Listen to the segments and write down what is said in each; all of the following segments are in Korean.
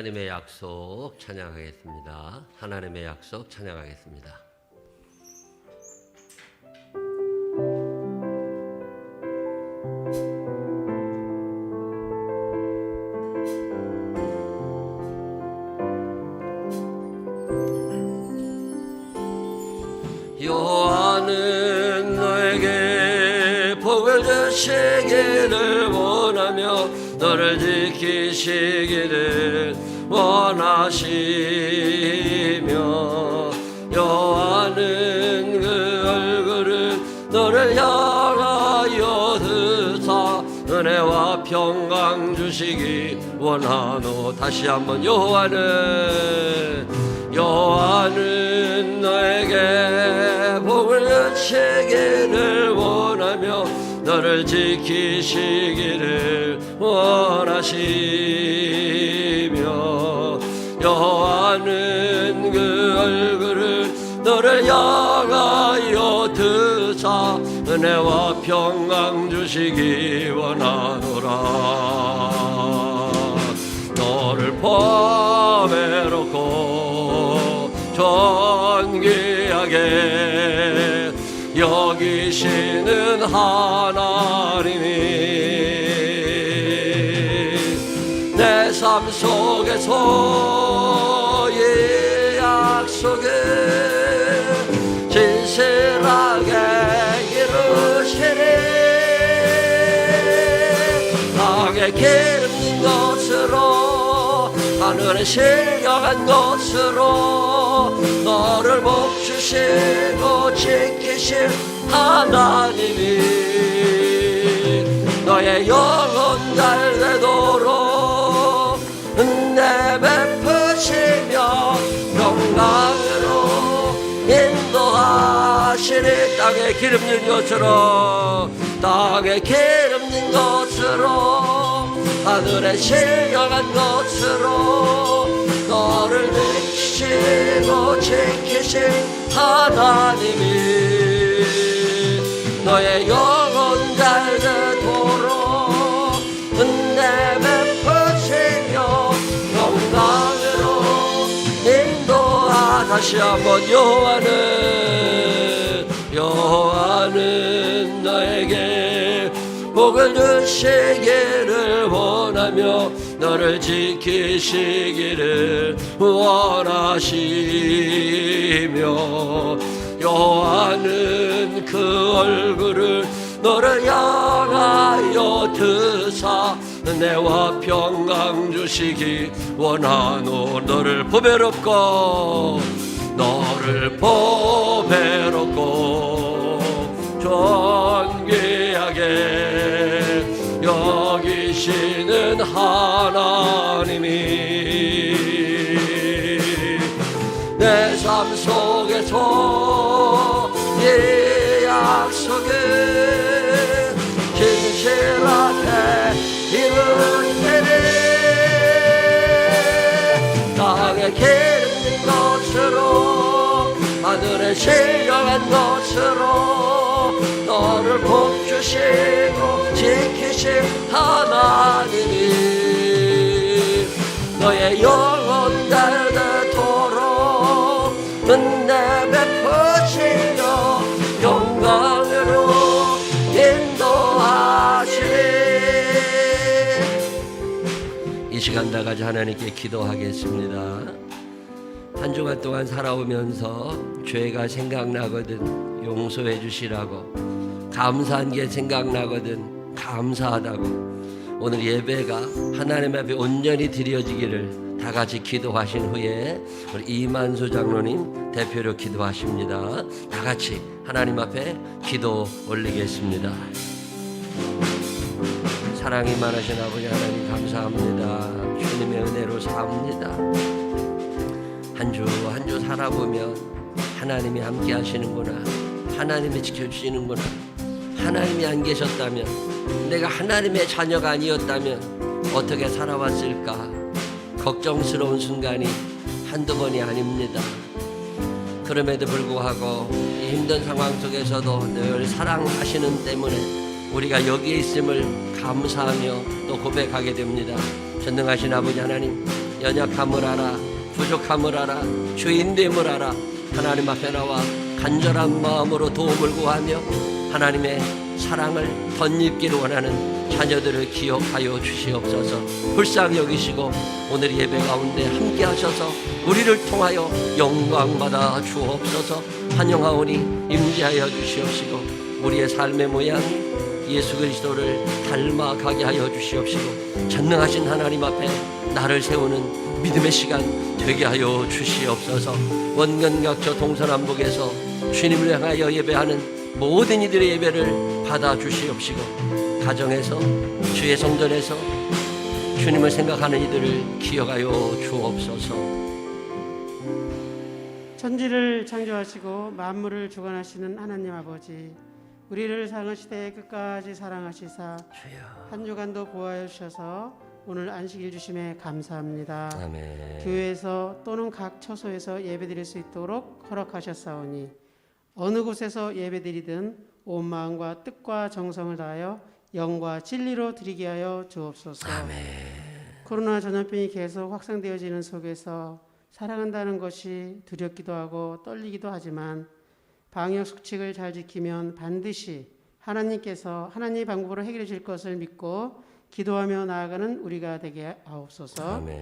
하나님의 약속 찬양하겠습니다. 하나님의 약속 찬양하겠습니다. 여호와는 너에게 복을 주시기를 원하며 너를 지키시기를 원하시며 여호와는 그 얼굴을 너를 향하여 드사 은혜와 평강 주시기 원하노. 다시 한번 여호와는 너에게 복을 주시기를 원하며 너를 지키시기를 원하시며 여호와는 그 얼굴을 너를 향하여 드사 은혜와 평강 주시기 원하노라. 너를 보배롭고 존귀하게 여기시는 하나님이 내 삶 속에서 이 약속을 진실하게 이루시리. 땅에 기름진 것으로 하늘에 실려간 것으로 너를 복주시고 지키실 하나님이 너의 영혼 달되도록 은혜 베푸시며 평강으로 인도하시니. 땅에 기름진 것으로 땅에 기름진 것으로 하늘에 실려간 것으로 너를 지키시고 지키실 하나님이 너의 영혼 달되도록 은혜 베푸시며 평강으로 인도하. 다시 한번 여호와는 너에게 복을 주시기를 원하며 너를 지키시기를 원하시며 여호와는 그 얼굴을 너를 향하여 드사 은혜와 평강 주시기 원하노. 너를 보배롭고 존귀하게 여기시는 하나님이 내 삶 속에서 이 약속을 진실하게 이루시리. 땅에 기름진 것으로 하늘에 실려간 것으로 너를 복주시고 지키실 하나님이 너의 영혼 달되도록 은혜 베푸시며 영광으로 인도하시리. 이 시간 다같이 하나님께 기도하겠습니다. 한 주간 동안 살아오면서 죄가 생각나거든 용서해 주시라고, 감사한 게 생각나거든 감사하다고, 오늘 예배가 하나님 앞에 온전히 드려지기를 다같이 기도하신 후에 우리 이만수 장로님 대표로 기도하십니다. 다같이 하나님 앞에 기도 올리겠습니다. 사랑이 많으신 아버지 하나님 감사합니다. 주님의 은혜로 삽니다. 한 주 한 주 살아보면 하나님이 함께 하시는구나, 하나님이 지켜주시는구나. 하나님이 안 계셨다면, 내가 하나님의 자녀가 아니었다면 어떻게 살아왔을까 걱정스러운 순간이 한두 번이 아닙니다. 그럼에도 불구하고 이 힘든 상황 속에서도 늘 사랑하시는 때문에 우리가 여기에 있음을 감사하며 또 고백하게 됩니다. 전능하신 아버지 하나님, 연약함을 알아, 부족함을 알아, 죄인됨을 알아 하나님 앞에 나와 간절한 마음으로 도움을 구하며 하나님의 사랑을 덧입기를 원하는 자녀들을 기억하여 주시옵소서. 불쌍히 여기시고 오늘 예배 가운데 함께 하셔서 우리를 통하여 영광 받아 주옵소서. 환영하오니 임재하여 주시옵시고 우리의 삶의 모양이 예수 그리스도를 닮아가게 하여 주시옵시고 전능하신 하나님 앞에 나를 세우는 믿음의 시간 되게 하여 주시옵소서. 원근각저 동서남북에서 주님을 향하여 예배하는 모든 이들의 예배를 받아 주시옵시고 가정에서 주의 성전에서 주님을 생각하는 이들을 기억하여 주옵소서. 천지를 창조하시고 만물을 주관하시는 하나님 아버지, 우리를 사랑하시되 끝까지 사랑하시사 한 주간도 보호하여 주셔서 오늘 안식일 주심에 감사합니다. 아멘. 교회에서 또는 각 처소에서 예배드릴 수 있도록 허락하셨사오니 어느 곳에서 예배드리든 온 마음과 뜻과 정성을 다하여 영과 진리로 드리게 하여 주옵소서. 아멘. 코로나 전염병이 계속 확산되어지는 속에서 사랑한다는 것이 두렵기도 하고 떨리기도 하지만 방역 수칙을 잘 지키면 반드시 하나님께서 하나님의 방법으로 해결해 줄 것을 믿고 기도하며 나아가는 우리가 되게 하옵소서. 아멘.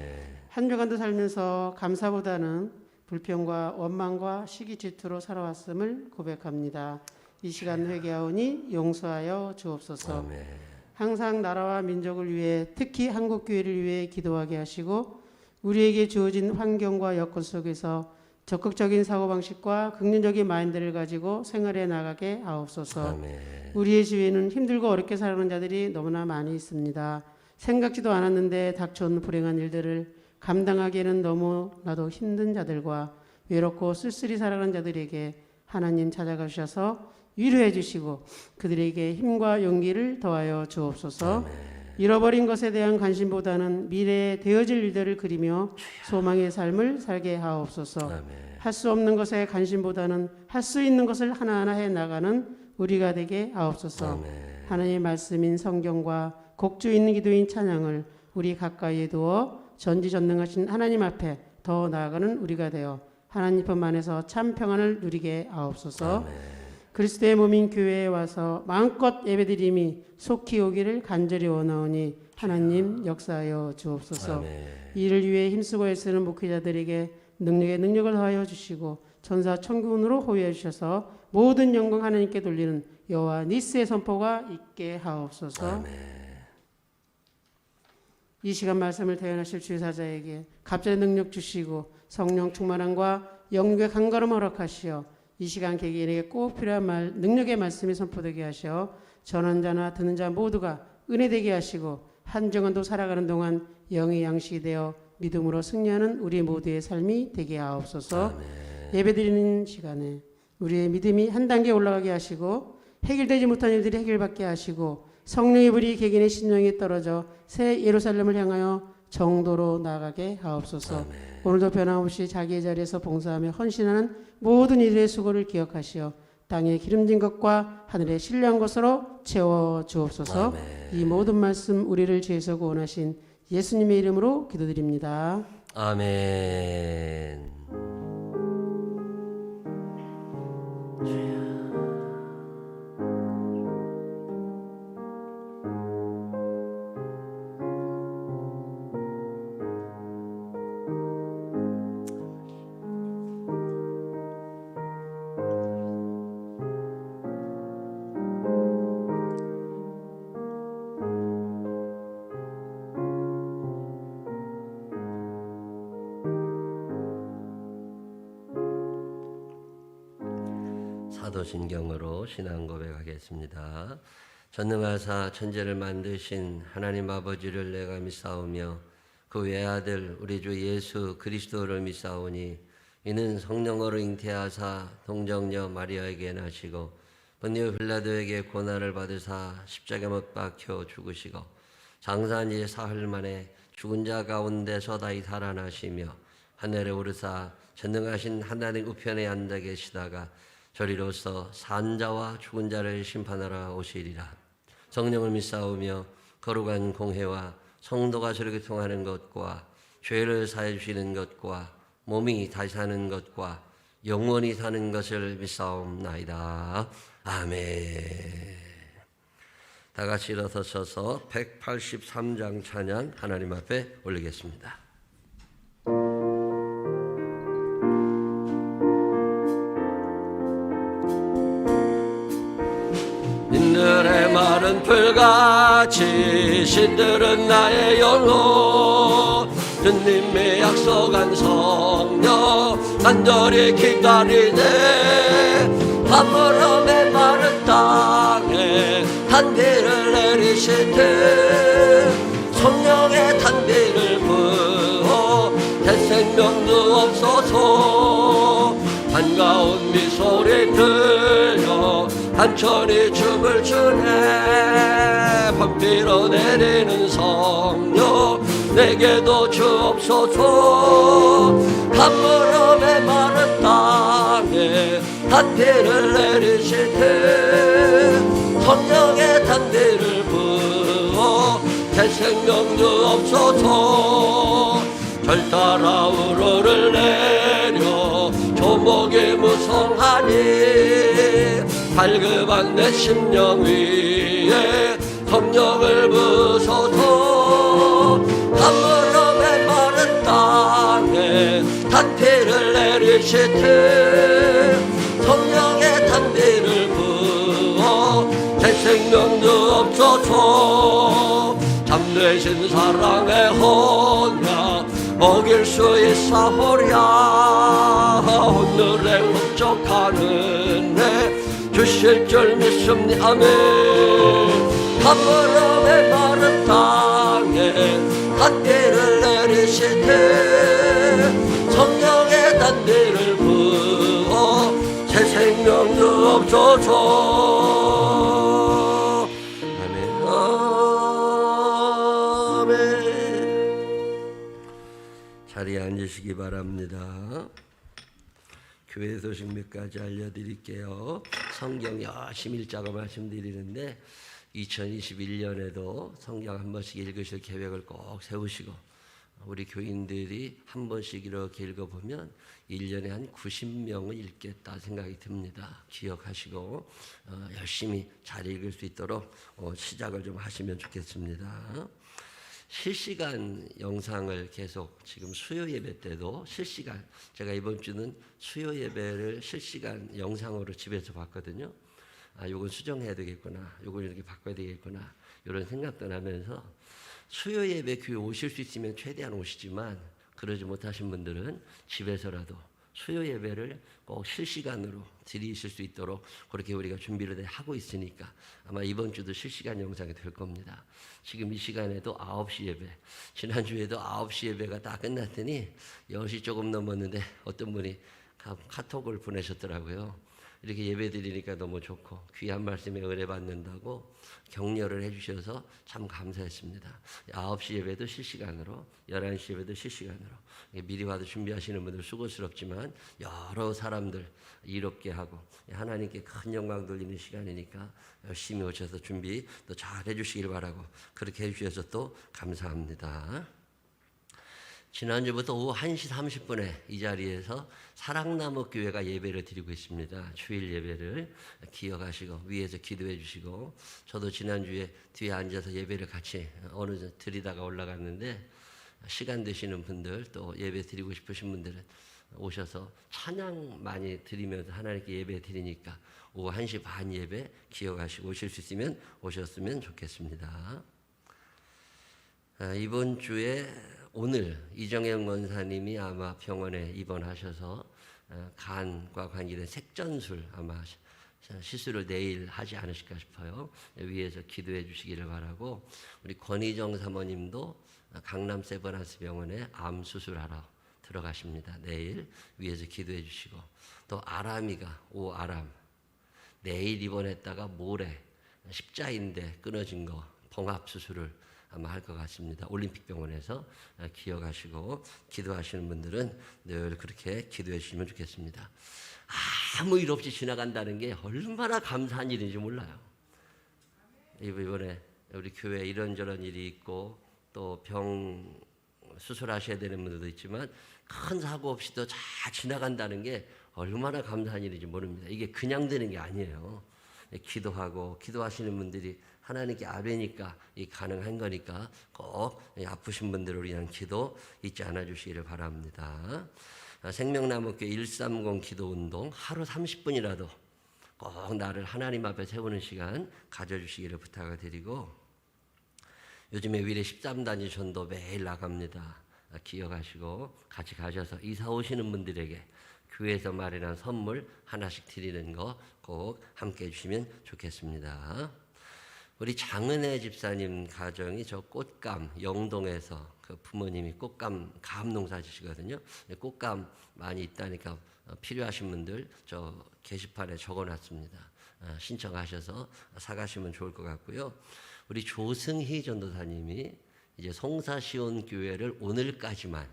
한 주간도 살면서 감사보다는 불평과 원망과 시기 질투로 살아왔음을 고백합니다. 이 시간 회개하오니 용서하여 주옵소서. 아멘. 항상 나라와 민족을 위해 특히 한국 교회를 위해 기도하게 하시고 우리에게 주어진 환경과 여건 속에서 적극적인 사고방식과 긍정적인 마인드를 가지고 생활해 나가게 하옵소서. 아멘. 우리의 주위에는 힘들고 어렵게 살아가는 자들이 너무나 많이 있습니다. 생각지도 않았는데 닥쳐온 불행한 일들을 감당하기에는 너무나도 힘든 자들과 외롭고 쓸쓸히 살아가는 자들에게 하나님 찾아가셔서 위로해 주시고 그들에게 힘과 용기를 더하여 주옵소서. 아멘. 잃어버린 것에 대한 관심보다는 미래에 되어질 일들을 그리며 소망의 삶을 살게 하옵소서. 할 수 없는 것에 관심보다는 할 수 있는 것을 하나하나 해 나가는 우리가 되게 하옵소서. 아멘. 하나님의 말씀인 성경과 곡주 있는 기도인 찬양을 우리 가까이에 두어 전지전능하신 하나님 앞에 더 나아가는 우리가 되어 하나님 품 안에서 참 평안을 누리게 하옵소서. 아멘. 그리스도의 몸인 교회에 와서 마음껏 예배드림이 속히 오기를 간절히 원하오니 하나님 역사하여 주옵소서. 아멘. 이를 위해 힘쓰고 애쓰는 목회자들에게 능력에 능력을 더하여 주시고 천사 천군으로 호위해 주셔서 모든 영광 하나님께 돌리는 여호와 니스의 선포가 있게 하옵소서. 아멘. 이 시간 말씀을 대연하실 주의사자에게 갑자기 능력 주시고 성령 충만함과 영육의 강건함 허락하시어 이 시간 개개인에게 꼭 필요한 능력의 말씀이 선포되게 하시어 전하는 자나 듣는 자 모두가 은혜되게 하시고 한 주간도 살아가는 동안 영의 양식이 되어 믿음으로 승리하는 우리 모두의 삶이 되게 하옵소서. 예배드리는 시간에 우리의 믿음이 한 단계 올라가게 하시고 해결되지 못한 일들이 해결받게 하시고 성령의 불이 개개인의 심령에 떨어져 새 예루살렘을 향하여 정도로 나아가게 하옵소서. 아멘. 오늘도 변함없이 자기의 자리에서 봉사하며 헌신하는 모든 이들의 수고를 기억하시어 땅에 기름진 것과 하늘에 신뢰한 것으로 채워 주옵소서. 아멘. 이 모든 말씀 우리를 죄에서 구원하신 예수님의 이름으로 기도드립니다. 아멘. 사도신경으로 신앙 고백하겠습니다. 전능하사 천지를 만드신 하나님 아버지를 내가 믿사오며 그 외아들 우리 주 예수 그리스도를 믿사오니 이는 성령으로 잉태하사 동정녀 마리아에게 나시고 본디오 빌라도에게 고난을 받으사 십자가에 못 박혀 죽으시고 장사한 지 사흘 만에 죽은 자 가운데서 다시 살아나시며 하늘에 오르사 전능하신 하나님 우편에 앉아 계시다가 저리로서 산자와 죽은 자를 심판하러 오시리라. 성령을 믿사오며 거룩한 공회와 성도가 저렇게 통하는 것과 죄를 사해 주시는 것과 몸이 다시 사는 것과 영원히 사는 것을 믿사옵나이다. 아멘. 다 같이 일어서셔서 183장 찬양 하나님 앞에 올리겠습니다. 인들의 말은 불같이 신들은 나의 영혼 주님의 약속한 성령 간절히 기다리네 가물음의 마른 땅에 단비를 내리실 때 성령의 단비를 부어 대생명도 없어서 반가운 미소리 들려 간절히 춤을 추네 번비로 내리는 성령 내게도 주옵소서 가물음의 마른 땅에 단비를 내리실 때 성령의 단비를 부어 대생명도 없어서 절 따라 우러를 내려 조목이 무성하니 발급한 내 심령 위에 성령을 부소서 가물음의 마른 땅에 단비를 내리실 때 성령의 단비를 부어 대생명도 없어서 잠드신 사랑의 혼야 먹일 수 있사오랴 오늘의 목적하는 내 주실 줄 믿습니다. 아멘. 가물음의 마른 땅에 단비를 내리실 때 성령의 단비를 부어 새 생명도 없어서 아멘. 아멘. 자리에 앉으시기 바랍니다. 교회 소식 몇 가지 알려드릴게요. 성경 열심히 읽자고 말씀드리는데 2021년에도 성경 한 번씩 읽으실 계획을 꼭 세우시고 우리 교인들이 한 번씩 이렇게 읽어보면 1년에 한 90명을 읽겠다 생각이 듭니다. 기억하시고 열심히 잘 읽을 수 있도록 시작을 좀 하시면 좋겠습니다. 실시간 영상을 계속 지금 수요 예배 때도 실시간 제가 이번 주는 수요 예배를 실시간 영상으로 집에서 봤거든요. 요건 수정해야 되겠구나. 요건 이렇게 바꿔야 되겠구나. 이런 생각도 나면서 수요 예배 교회 오실 수 있으면 최대한 오시지만 그러지 못하신 분들은 집에서라도 수요 예배를 꼭 실시간으로 드리실 수 있도록 그렇게 우리가 준비를 하고 있으니까 아마 이번 주도 실시간 영상이 될 겁니다. 지금 이 시간에도 9시 예배, 지난주에도 9시 예배가 다 끝났더니 10시 조금 넘었는데 어떤 분이 카톡을 보내셨더라고요. 이렇게 예배 드리니까 너무 좋고 귀한 말씀에 은혜 받는다고 격려를 해주셔서 참 감사했습니다. 9시 예배도 실시간으로 11시 예배도 실시간으로 미리 와도 준비하시는 분들 수고스럽지만 여러 사람들 이롭게 하고 하나님께 큰 영광 돌리는 시간이니까 열심히 오셔서 준비 또 잘 해주시길 바라고 그렇게 해주셔서 또 감사합니다. 지난주부터 오후 1시 30분에 이 자리에서 사랑나무 교회가 예배를 드리고 있습니다. 주일 예배를 기억하시고 위에서 기도해 주시고 저도 지난주에 뒤에 앉아서 예배를 같이 어느 드리다가 올라갔는데 시간 되시는 분들 또 예배 드리고 싶으신 분들은 오셔서 찬양 많이 드리면서 하나님께 예배 드리니까 오후 1시 반 예배 기억하시고 오실 수 있으면 오셨으면 좋겠습니다. 이번 주에 오늘 이정영 원사님이 아마 병원에 입원하셔서 간과 관계된 색전술 아마 시술을 내일 하지 않으실까 싶어요. 위에서 기도해 주시기를 바라고 우리 권희정 사모님도 강남 세브란스 병원에 암 수술하러 들어가십니다. 내일 위에서 기도해 주시고 또 아람이가 오아람 내일 입원했다가 모레 십자인대 끊어진 거 봉합 수술을 아마 할 것 같습니다. 올림픽병원에서 기억하시고 기도하시는 분들은 늘 그렇게 기도해 주시면 좋겠습니다. 아무 일 없이 지나간다는 게 얼마나 감사한 일인지 몰라요. 이번에 우리 교회에 이런저런 일이 있고 또 병 수술하셔야 되는 분들도 있지만 큰 사고 없이도 잘 지나간다는 게 얼마나 감사한 일인지 모릅니다. 이게 그냥 되는 게 아니에요. 기도하고 기도하시는 분들이 하나님께 아뢰니까 이 가능한 거니까 꼭 아프신 분들을 위한 기도 잊지 않아 주시기를 바랍니다. 생명나무교회 130 기도운동 하루 30분이라도 꼭 나를 하나님 앞에 세우는 시간 가져주시기를 부탁을 드리고, 요즘에 위례 13단위 전도 매일 나갑니다. 기억하시고 같이 가셔서 이사 오시는 분들에게 교회에서 마련한 선물 하나씩 드리는 거 꼭 함께 해주시면 좋겠습니다. 우리 장은혜 집사님 가정이 저 꽃감 영동에서 그 부모님이 꽃감 가업 농사 지시거든요. 꽃감 많이 있다니까 필요하신 분들 저 게시판에 적어놨습니다. 신청하셔서 사가시면 좋을 것 같고요. 우리 조승희 전도사님이 이제 송사시온 교회를 오늘까지만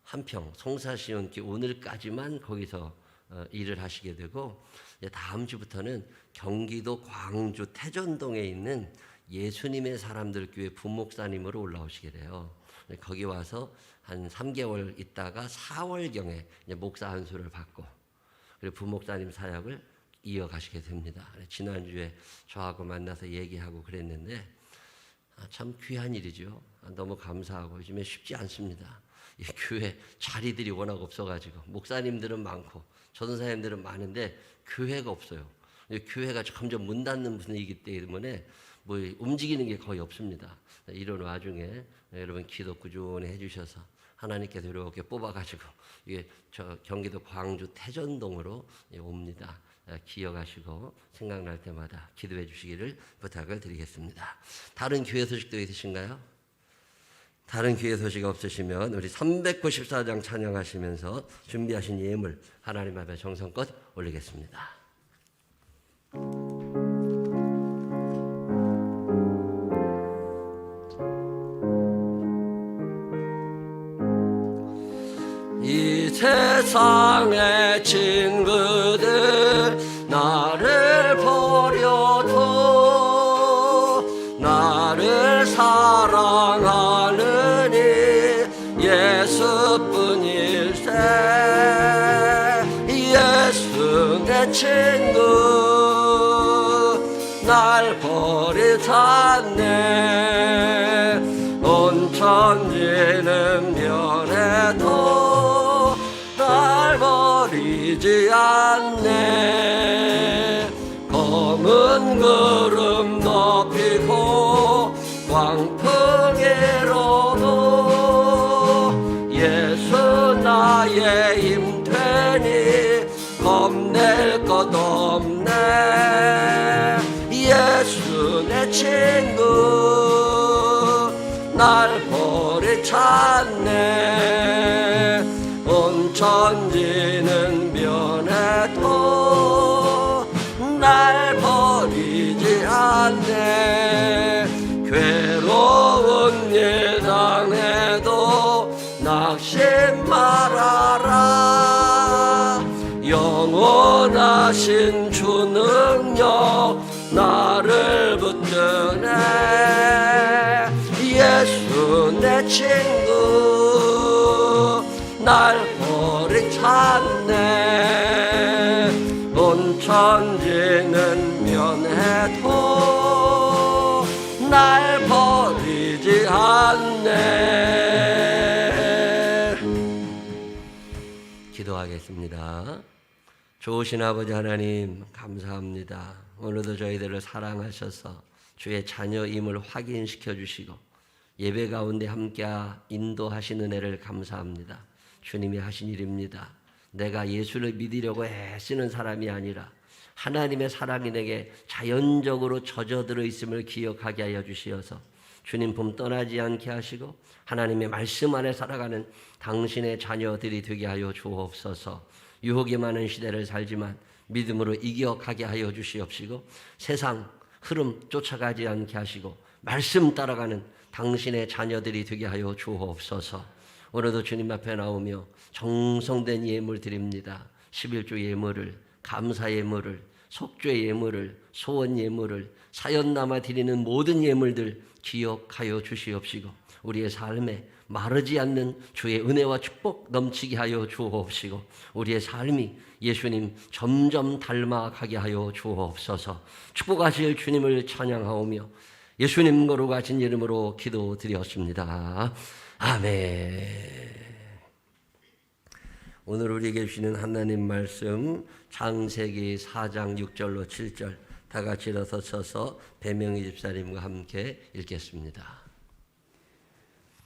한평 송사시온 교회 오늘까지만 거기서 일을 하시게 되고, 다음 주부터는 경기도 광주 태전동에 있는 예수님의 사람들 교회 부목사님으로 올라오시게 돼요. 거기 와서 한 3개월 있다가 4월경에 목사 안수를 받고 그리고 부목사님 사역을 이어가시게 됩니다. 지난주에 저하고 만나서 얘기하고 그랬는데 참 귀한 일이죠. 너무 감사하고 요즘에 쉽지 않습니다. 이 교회 자리들이 워낙 없어가지고 목사님들은 많고 전도사님들은 많은데 교회가 없어요. 교회가 점점 문 닫는 분위기이기 때문에 뭐 움직이는 게 거의 없습니다. 이런 와중에 여러분 기도 꾸준히 해주셔서 하나님께서 이렇게 뽑아가지고 이게 저 경기도 광주 태전동으로 옵니다. 기억하시고 생각날 때마다 기도해 주시기를 부탁을 드리겠습니다. 다른 교회 소식도 있으신가요? 다른 교회 소식 없으시면 우리 394장 찬양하시면서 준비하신 예물 하나님 앞에 정성껏 올리겠습니다. 이 세상의 친구들 나를 버려도 나를 사랑하느니 예수뿐일세. 예수 내 친구 날 버리지 않네. 온 천지는 변해도 날 버리지 않네. 검은 구름 덮이고 광풍이로도 예수 나의 힘되니 겁낼 것 없네. 예수 내 친구 날 버리지 않네. 온 천지는 변해도 날 버리지 않네. 괴로운 일 당해도 낙심 말아라. 영원하신 주 능력 나를 붙드네. 예수 내 친구 날 버리지 않네. 온 천지는 변해도 날 버리지 않네. 기도하겠습니다. 좋으신 아버지 하나님 감사합니다. 오늘도 저희들을 사랑하셔서 주의 자녀임을 확인시켜 주시고 예배 가운데 함께 인도하시는 은혜를 감사합니다. 주님이 하신 일입니다. 내가 예수를 믿으려고 애쓰는 사람이 아니라 하나님의 사랑이 내게 자연적으로 젖어들어 있음을 기억하게 하여 주시어서 주님 품 떠나지 않게 하시고 하나님의 말씀 안에 살아가는 당신의 자녀들이 되게 하여 주옵소서. 유혹이 많은 시대를 살지만 믿음으로 이겨가게 하여 주시옵시고 세상 흐름 쫓아가지 않게 하시고 말씀 따라가는 당신의 자녀들이 되게 하여 주옵소서. 오늘도 주님 앞에 나오며 정성된 예물 드립니다. 11조 예물을, 감사 예물을, 속죄 예물을, 소원 예물을, 사연 남아 드리는 모든 예물들 기억하여 주시옵시고 우리의 삶에 마르지 않는 주의 은혜와 축복 넘치게 하여 주옵시고 우리의 삶이 예수님 점점 닮아가게 하여 주옵소서. 축복하실 주님을 찬양하오며 예수님 거룩하신 이름으로 기도드렸습니다. 아멘. 오늘 우리에게 주시는 하나님 말씀 창세기 4장 6절로 7절 다 같이 일어서서 배명희 집사님과 함께 읽겠습니다.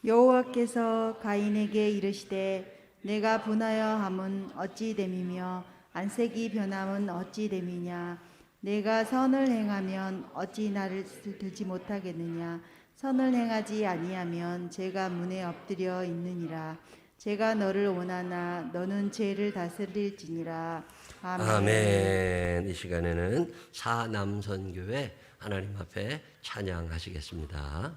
여호와께서 가인에게 이르시되 내가 분하여 함은 어찌 됨이며 안색이 변함은 어찌 됨이냐. 내가 선을 행하면 어찌 나를 들지 못하겠느냐. 선을 행하지 아니하면 죄가 문에 엎드려 있느니라. 제가 너를 원하나 너는 죄를 다스릴지니라. 아멘. 아멘. 이 시간에는 사남선교회 하나님 앞에 찬양하시겠습니다.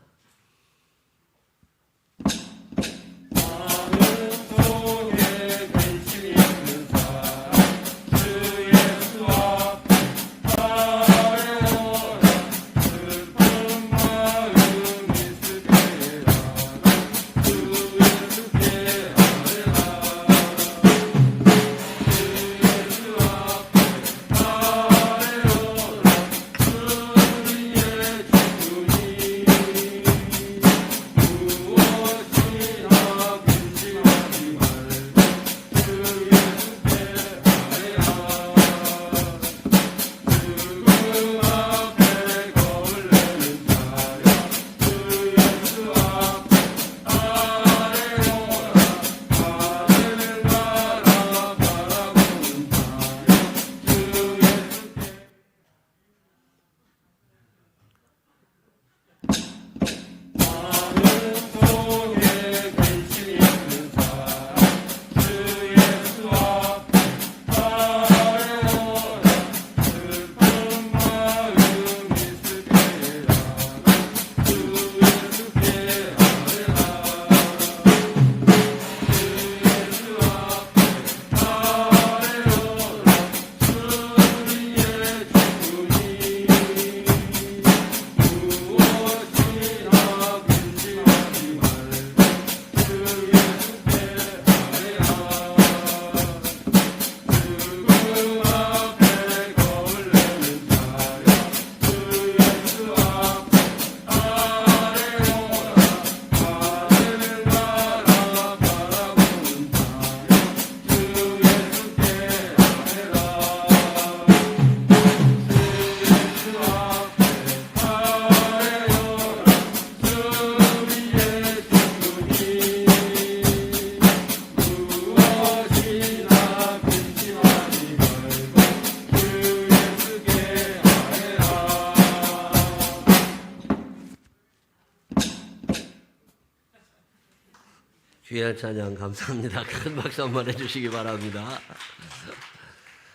귀한 찬양 감사합니다. 큰 박수 한번 해주시기 바랍니다.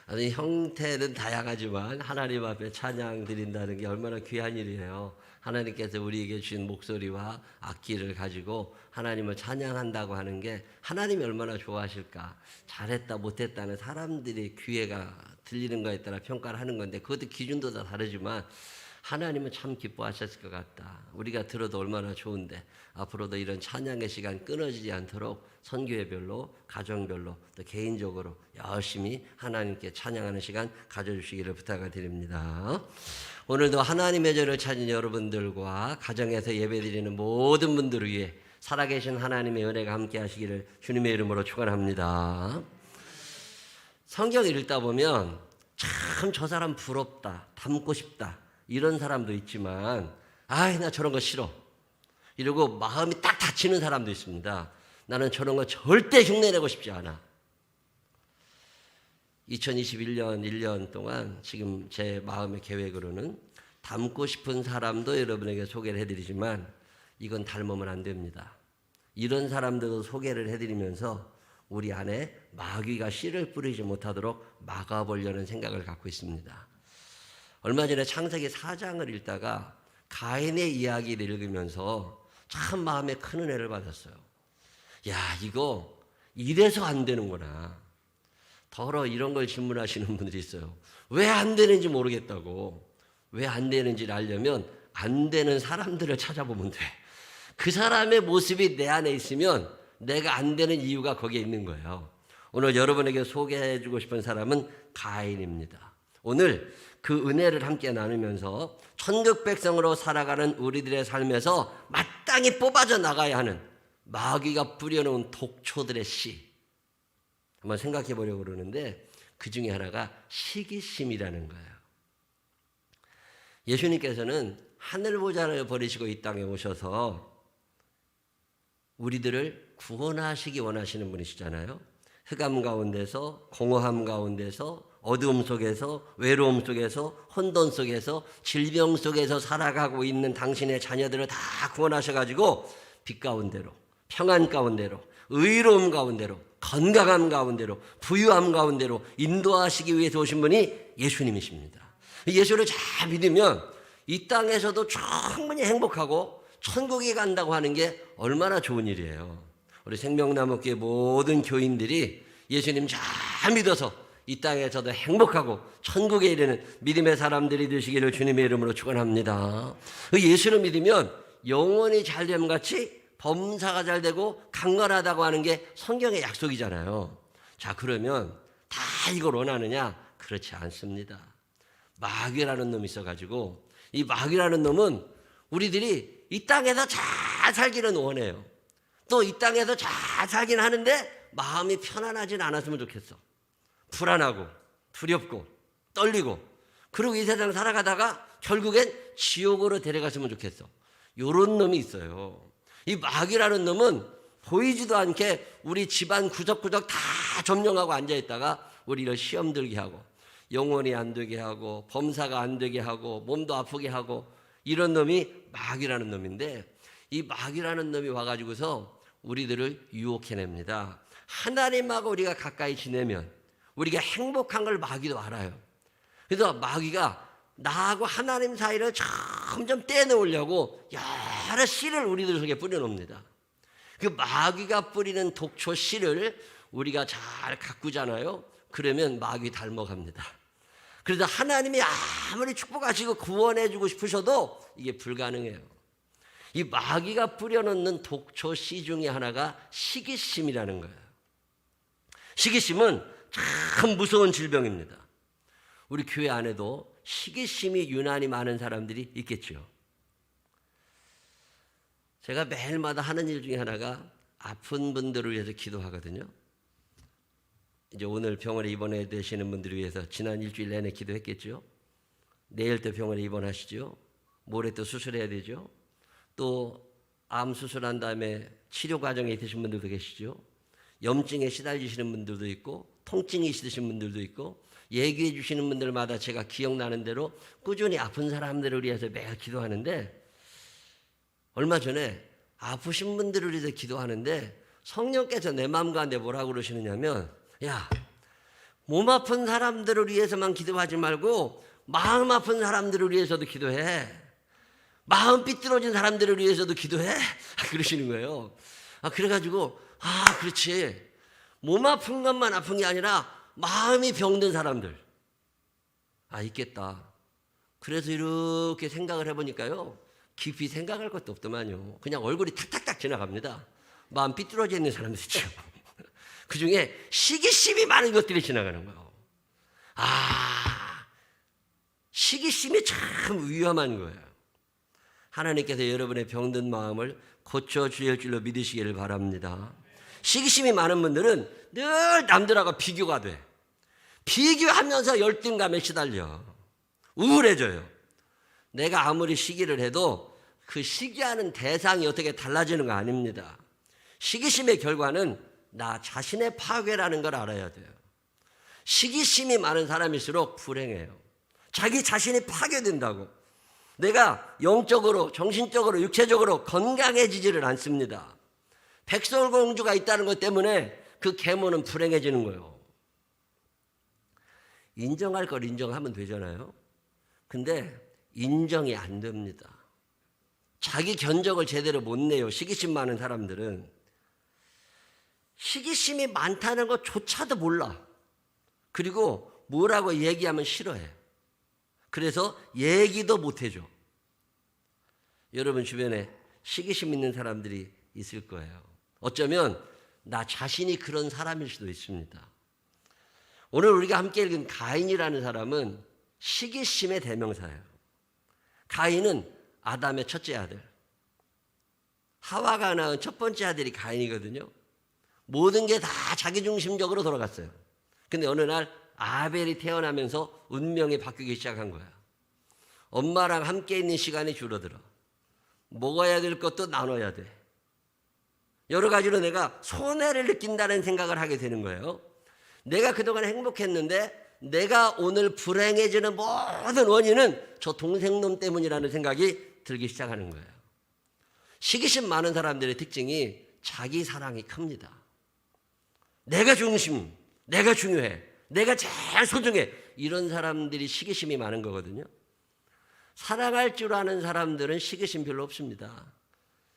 아니, 형태는 다양하지만 하나님 앞에 찬양 드린다는 게 얼마나 귀한 일이에요. 하나님께서 우리에게 주신 목소리와 악기를 가지고 하나님을 찬양한다고 하는 게 하나님이 얼마나 좋아하실까. 잘했다 못했다는 사람들의 귀에가 들리는 거에 따라 평가를 하는 건데 그것도 기준도 다 다르지만 하나님은 참 기뻐하셨을 것 같다. 우리가 들어도 얼마나 좋은데 앞으로도 이런 찬양의 시간 끊어지지 않도록 선교회별로 가정별로 또 개인적으로 열심히 하나님께 찬양하는 시간 가져주시기를 부탁을 드립니다. 오늘도 하나님의 절을 찾은 여러분들과 가정에서 예배드리는 모든 분들을 위해 살아계신 하나님의 은혜가 함께 하시기를 주님의 이름으로 축원합니다. 성경을 읽다 보면 참 저 사람 부럽다, 닮고 싶다 이런 사람도 있지만 아이 나 저런 거 싫어 이러고 마음이 딱 다치는 사람도 있습니다. 나는 저런 거 절대 흉내내고 싶지 않아. 2021년 1년 동안 지금 제 마음의 계획으로는 닮고 싶은 사람도 여러분에게 소개를 해드리지만 이건 닮으면 안 됩니다. 이런 사람들도 소개를 해드리면서 우리 안에 마귀가 씨를 뿌리지 못하도록 막아보려는 생각을 갖고 있습니다. 얼마 전에 창세기 4장을 읽다가 가인의 이야기를 읽으면서 참 마음에 큰 은혜를 받았어요. 야, 이거 이래서 안 되는구나. 더러 이런 걸 질문하시는 분들이 있어요. 왜 안 되는지 모르겠다고. 왜 안 되는지를 알려면 안 되는 사람들을 찾아보면 돼. 그 사람의 모습이 내 안에 있으면 내가 안 되는 이유가 거기에 있는 거예요. 오늘 여러분에게 소개해주고 싶은 사람은 가인입니다. 오늘 그 은혜를 함께 나누면서 천국 백성으로 살아가는 우리들의 삶에서 마땅히 뽑아져 나가야 하는 마귀가 뿌려놓은 독초들의 씨 한번 생각해 보려고 그러는데, 그 중에 하나가 시기심이라는 거예요. 예수님께서는 하늘보좌를 버리시고 이 땅에 오셔서 우리들을 구원하시기 원하시는 분이시잖아요. 흑암 가운데서, 공허함 가운데서, 어두움 속에서, 외로움 속에서, 혼돈 속에서, 질병 속에서 살아가고 있는 당신의 자녀들을 다 구원하셔가지고 빛 가운데로, 평안 가운데로, 의로움 가운데로, 건강함 가운데로, 부유함 가운데로 인도하시기 위해서 오신 분이 예수님이십니다. 예수를 잘 믿으면 이 땅에서도 충분히 행복하고 천국에 간다고 하는 게 얼마나 좋은 일이에요. 우리 생명나무교회 모든 교인들이 예수님 잘 믿어서 이 땅에서도 행복하고 천국에 이르는 믿음의 사람들이 되시기를 주님의 이름으로 축원합니다. 예수를 믿으면 영혼이 잘됨 같이 범사가 잘 되고 강건하다고 하는 게 성경의 약속이잖아요. 자, 그러면 다 이걸 원하느냐? 그렇지 않습니다. 마귀라는 놈이 있어가지고, 이 마귀라는 놈은 우리들이 이 땅에서 잘 살기는 원해요. 또 이 땅에서 잘 살긴 하는데 마음이 편안하진 않았으면 좋겠어. 불안하고 두렵고 떨리고, 그리고 이 세상 살아가다가 결국엔 지옥으로 데려갔으면 좋겠어. 요런 놈이 있어요. 이 마귀라는 놈은 보이지도 않게 우리 집안 구석구석 다 점령하고 앉아있다가 우리를 시험 들게 하고, 영혼이 안 되게 하고, 범사가 안 되게 하고, 몸도 아프게 하고, 이런 놈이 마귀라는 놈인데, 이 마귀라는 놈이 와가지고서 우리들을 유혹해냅니다. 하나님하고 우리가 가까이 지내면 우리가 행복한 걸 마귀도 알아요. 그래서 마귀가 나하고 하나님 사이를 점점 떼놓으려고 여러 씨를 우리들 속에 뿌려놓습니다. 그 마귀가 뿌리는 독초 씨를 우리가 잘 가꾸잖아요. 그러면 마귀 닮아갑니다. 그래서 하나님이 아무리 축복하시고 구원해주고 싶으셔도 이게 불가능해요. 이 마귀가 뿌려놓는 독초 씨 중에 하나가 시기심이라는 거예요. 시기심은 참 무서운 질병입니다. 우리 교회 안에도 시기심이 유난히 많은 사람들이 있겠죠. 제가 매일마다 하는 일 중에 하나가 아픈 분들을 위해서 기도하거든요. 이제 오늘 병원에 입원해 되시는 분들을 위해서 지난 일주일 내내 기도했겠죠. 내일 또 병원에 입원하시죠. 모레 또 수술해야 되죠. 또 암 수술한 다음에 치료 과정에 있으신 분들도 계시죠. 염증에 시달리시는 분들도 있고, 통증이 있으신 분들도 있고, 얘기해 주시는 분들마다 제가 기억나는 대로 꾸준히 아픈 사람들을 위해서 매일 기도하는데, 얼마 전에 아프신 분들을 위해서 기도하는데 성령께서 내 마음 가운데 뭐라고 그러시느냐면, 야, 몸 아픈 사람들을 위해서만 기도하지 말고 마음 아픈 사람들을 위해서도 기도해. 마음 삐뚤어진 사람들을 위해서도 기도해. 그러시는 거예요. 그래가지고 그렇지. 몸 아픈 것만 아픈 게 아니라 마음이 병든 사람들 있겠다. 그래서 이렇게 생각을 해보니까요, 깊이 생각할 것도 없더만요. 그냥 얼굴이 탁탁탁 지나갑니다. 마음 삐뚤어져 있는 사람들 있죠. 그 중에 시기심이 많은 것들이 지나가는 거예요. 시기심이 참 위험한 거예요. 하나님께서 여러분의 병든 마음을 고쳐주실 줄로 믿으시기를 바랍니다. 시기심이 많은 분들은 늘 남들하고 비교가 돼. 비교하면서 열등감에 시달려. 우울해져요. 내가 아무리 시기를 해도 그 시기하는 대상이 어떻게 달라지는 거 아닙니다. 시기심의 결과는 나 자신의 파괴라는 걸 알아야 돼요. 시기심이 많은 사람일수록 불행해요. 자기 자신이 파괴된다고. 내가 영적으로, 정신적으로, 육체적으로 건강해지지를 않습니다. 백설공주가 있다는 것 때문에 그 계모는 불행해지는 거예요. 인정할 걸 인정하면 되잖아요. 근데 인정이 안 됩니다. 자기 견적을 제대로 못 내요. 시기심 많은 사람들은. 시기심이 많다는 것조차도 몰라. 그리고 뭐라고 얘기하면 싫어해. 그래서 얘기도 못 해줘. 여러분 주변에 시기심 있는 사람들이 있을 거예요. 어쩌면 나 자신이 그런 사람일 수도 있습니다. 오늘 우리가 함께 읽은 가인이라는 사람은 시기심의 대명사예요. 가인은 아담의 첫째 아들, 하와가 낳은 첫 번째 아들이 가인이거든요. 모든 게 다 자기중심적으로 돌아갔어요. 근데 어느 날 아벨이 태어나면서 운명이 바뀌기 시작한 거야. 엄마랑 함께 있는 시간이 줄어들어. 먹어야 될 것도 나눠야 돼. 여러 가지로 내가 손해를 느낀다는 생각을 하게 되는 거예요. 내가 그동안 행복했는데 내가 오늘 불행해지는 모든 원인은 저 동생놈 때문이라는 생각이 들기 시작하는 거예요. 시기심 많은 사람들의 특징이 자기 사랑이 큽니다. 내가 중심, 내가 중요해, 내가 제일 소중해. 이런 사람들이 시기심이 많은 거거든요. 사랑할 줄 아는 사람들은 시기심 별로 없습니다.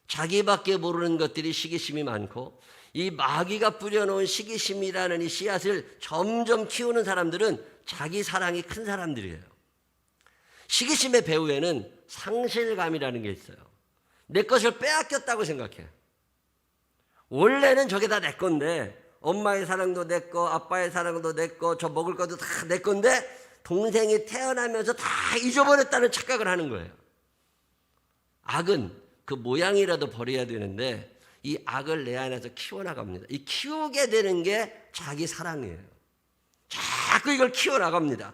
자기밖에 모르는 것들이 시기심이 많고, 이 마귀가 뿌려놓은 시기심이라는 이 씨앗을 점점 키우는 사람들은 자기 사랑이 큰 사람들이에요. 시기심의 배후에는 상실감이라는 게 있어요. 내 것을 빼앗겼다고 생각해. 원래는 저게 다 내 건데, 엄마의 사랑도 내 거, 아빠의 사랑도 내 거, 저 먹을 것도 다 내 건데 동생이 태어나면서 다 잊어버렸다는 착각을 하는 거예요. 악은 그 모양이라도 버려야 되는데 이 악을 내 안에서 키워나갑니다. 이 키우게 되는 게 자기 사랑이에요. 자꾸 이걸 키워나갑니다.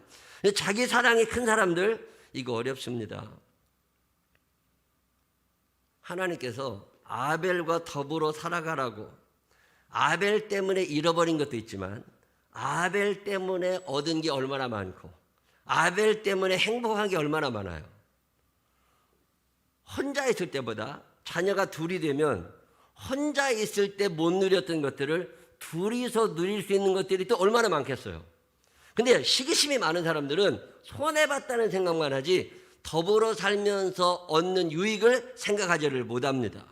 자기 사랑이 큰 사람들, 이거 어렵습니다. 하나님께서 아벨과 더불어 살아가라고, 아벨 때문에 잃어버린 것도 있지만 아벨 때문에 얻은 게 얼마나 많고 아벨 때문에 행복한 게 얼마나 많아요. 혼자 있을 때보다 자녀가 둘이 되면 혼자 있을 때 못 누렸던 것들을 둘이서 누릴 수 있는 것들이 또 얼마나 많겠어요. 근데 시기심이 많은 사람들은 손해봤다는 생각만 하지 더불어 살면서 얻는 유익을 생각하지를 못합니다.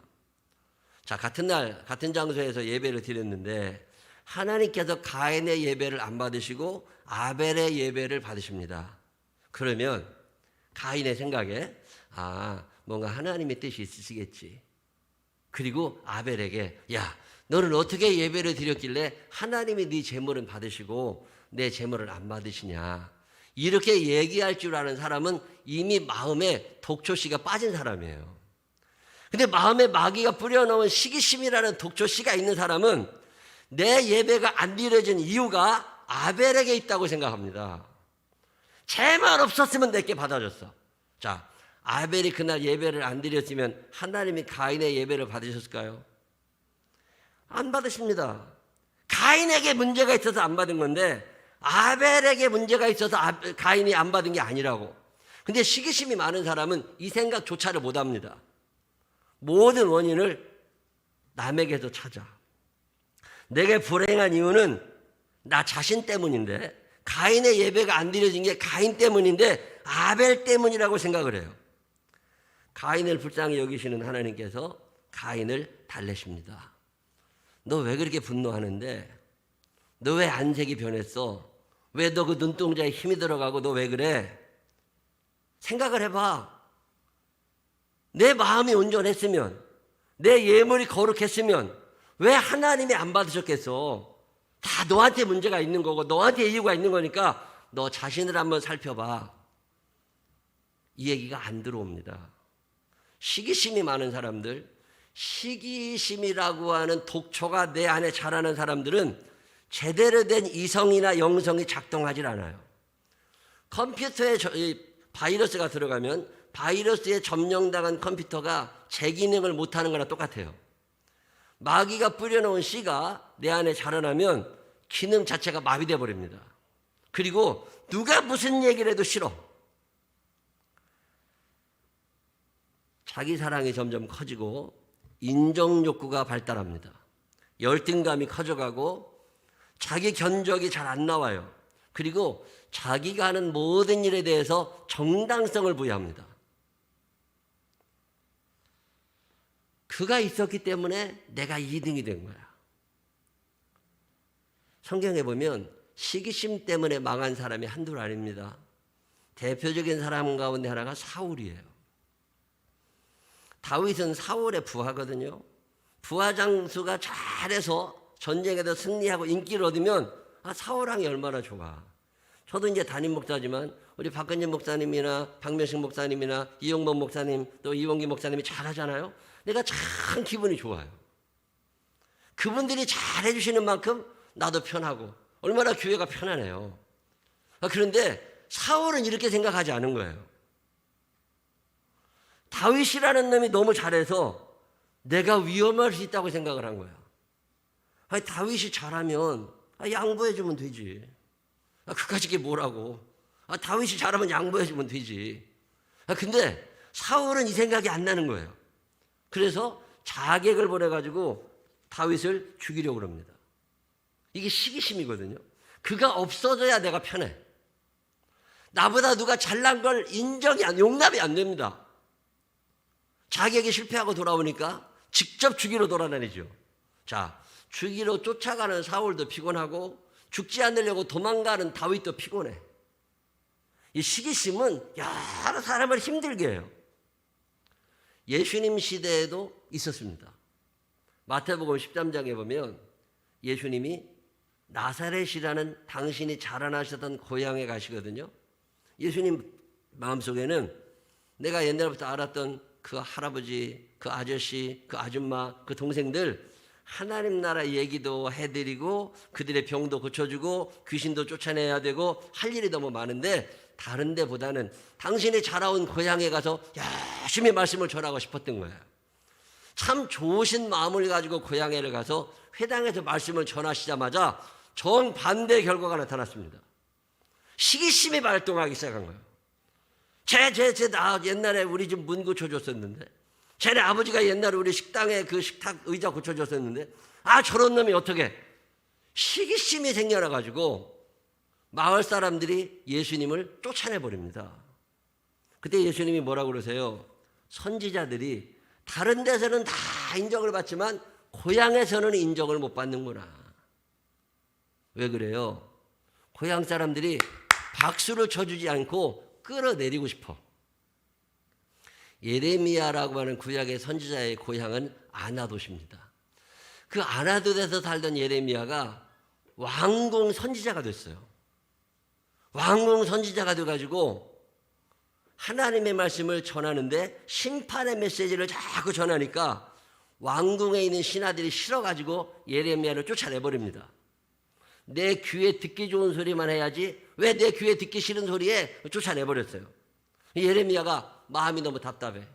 자, 같은 날 같은 장소에서 예배를 드렸는데 하나님께서 가인의 예배를 안 받으시고 아벨의 예배를 받으십니다. 그러면 가인의 생각에 뭔가 하나님의 뜻이 있으시겠지. 그리고 아벨에게, 야, 너는 어떻게 예배를 드렸길래 하나님이 네 제물은 받으시고 내 제물을 안 받으시냐. 이렇게 얘기할 줄 아는 사람은 이미 마음에 독초씨가 빠진 사람이에요. 근데 마음에 마귀가 뿌려놓은 시기심이라는 독초씨가 있는 사람은 내 예배가 안 드려진 이유가 아벨에게 있다고 생각합니다. 제 말 없었으면 내게 받아줬어. 자, 아벨이 그날 예배를 안 드렸으면 하나님이 가인의 예배를 받으셨을까요? 안 받으십니다. 가인에게 문제가 있어서 안 받은 건데 아벨에게 문제가 있어서 가인이 안 받은 게 아니라고. 근데 시기심이 많은 사람은 이 생각조차를 못합니다. 모든 원인을 남에게서 찾아. 내게 불행한 이유는 나 자신 때문인데, 가인의 예배가 안 드려진 게 가인 때문인데 아벨 때문이라고 생각을 해요. 가인을 불쌍히 여기시는 하나님께서 가인을 달래십니다. 너 왜 그렇게 분노하는데? 너 왜 안색이 변했어? 왜 너 그 눈동자에 힘이 들어가고 너 왜 그래? 생각을 해봐. 내 마음이 온전했으면, 내 예물이 거룩했으면 왜 하나님이 안 받으셨겠어? 다 너한테 문제가 있는 거고 너한테 이유가 있는 거니까 너 자신을 한번 살펴봐. 이 얘기가 안 들어옵니다. 시기심이 많은 사람들, 시기심이라고 하는 독초가 내 안에 자라는 사람들은 제대로 된 이성이나 영성이 작동하지 않아요. 컴퓨터에 바이러스가 들어가면 바이러스에 점령당한 컴퓨터가 제 기능을 못하는 거나 똑같아요. 마귀가 뿌려놓은 씨가 내 안에 자라나면 기능 자체가 마비돼 버립니다. 그리고 누가 무슨 얘기를 해도 싫어. 자기 사랑이 점점 커지고 인정 욕구가 발달합니다. 열등감이 커져가고 자기 견적이 잘 안 나와요. 그리고 자기가 하는 모든 일에 대해서 정당성을 부여합니다. 그가 있었기 때문에 내가 2등이 된 거야. 성경에 보면 시기심 때문에 망한 사람이 한둘 아닙니다. 대표적인 사람 가운데 하나가 사울이에요. 다윗은 사울의 부하거든요. 부하 장수가 잘해서 전쟁에도 승리하고 인기를 얻으면 사울왕이 얼마나 좋아. 저도 이제 담임 목사지만 우리 박근진 목사님이나 박명식 목사님이나 이용범 목사님 또 이원기 목사님이 잘하잖아요. 내가 참 기분이 좋아요. 그분들이 잘해주시는 만큼 나도 편하고 얼마나 교회가 편하네요. 그런데 사울은 이렇게 생각하지 않은 거예요. 다윗이라는 놈이 너무 잘해서 내가 위험할 수 있다고 생각을 한 거야. 아니, 다윗이 잘하면 양보해주면 되지. 그까짓 게 뭐라고. 다윗이 잘하면 양보해주면 되지. 근데 사울은 이 생각이 안 나는 거예요. 그래서 자객을 보내가지고 다윗을 죽이려고 합니다. 이게 시기심이거든요. 그가 없어져야 내가 편해. 나보다 누가 잘난 걸 용납이 안 됩니다. 자객이 실패하고 돌아오니까 직접 죽이러 돌아다니죠. 자, 죽이러 쫓아가는 사울도 피곤하고 죽지 않으려고 도망가는 다윗도 피곤해. 이 시기심은 여러 사람을 힘들게 해요. 예수님 시대에도 있었습니다. 마태복음 13장에 보면 예수님이 나사렛이라는 당신이 자라나셨던 고향에 가시거든요. 예수님 마음속에는 내가 옛날부터 알았던 그 할아버지, 그 아저씨, 그 아줌마, 그 동생들 하나님 나라 얘기도 해드리고 그들의 병도 고쳐주고 귀신도 쫓아내야 되고 할 일이 너무 많은데 다른 데보다는 당신이 자라온 고향에 가서 열심히 말씀을 전하고 싶었던 거예요. 참 좋으신 마음을 가지고 고향에를 가서 회당에서 말씀을 전하시자마자 정반대의 결과가 나타났습니다. 시기심이 발동하기 시작한 거예요. 나 옛날에 우리 집 문 고쳐줬었는데, 쟤네 아버지가 옛날에 우리 식당에 그 식탁 의자 고쳐줬었는데, 저런 놈이 어떻게 시기심이 생겨나가지고 마을 사람들이 예수님을 쫓아내버립니다. 그때 예수님이 뭐라고 그러세요? 선지자들이 다른 데서는 다 인정을 받지만 고향에서는 인정을 못 받는구나. 왜 그래요? 고향 사람들이 박수를 쳐주지 않고 끌어내리고 싶어. 예레미야라고 하는 구약의 선지자의 고향은 아나돗입니다. 그 아나돗에서 살던 예레미야가 왕궁 선지자가 됐어요. 왕궁 선지자가 돼가지고 하나님의 말씀을 전하는데 심판의 메시지를 자꾸 전하니까 왕궁에 있는 신하들이 싫어가지고 예레미야를 쫓아내버립니다. 내 귀에 듣기 좋은 소리만 해야지 왜 내 귀에 듣기 싫은 소리에 쫓아내버렸어요. 예레미야가 마음이 너무 답답해.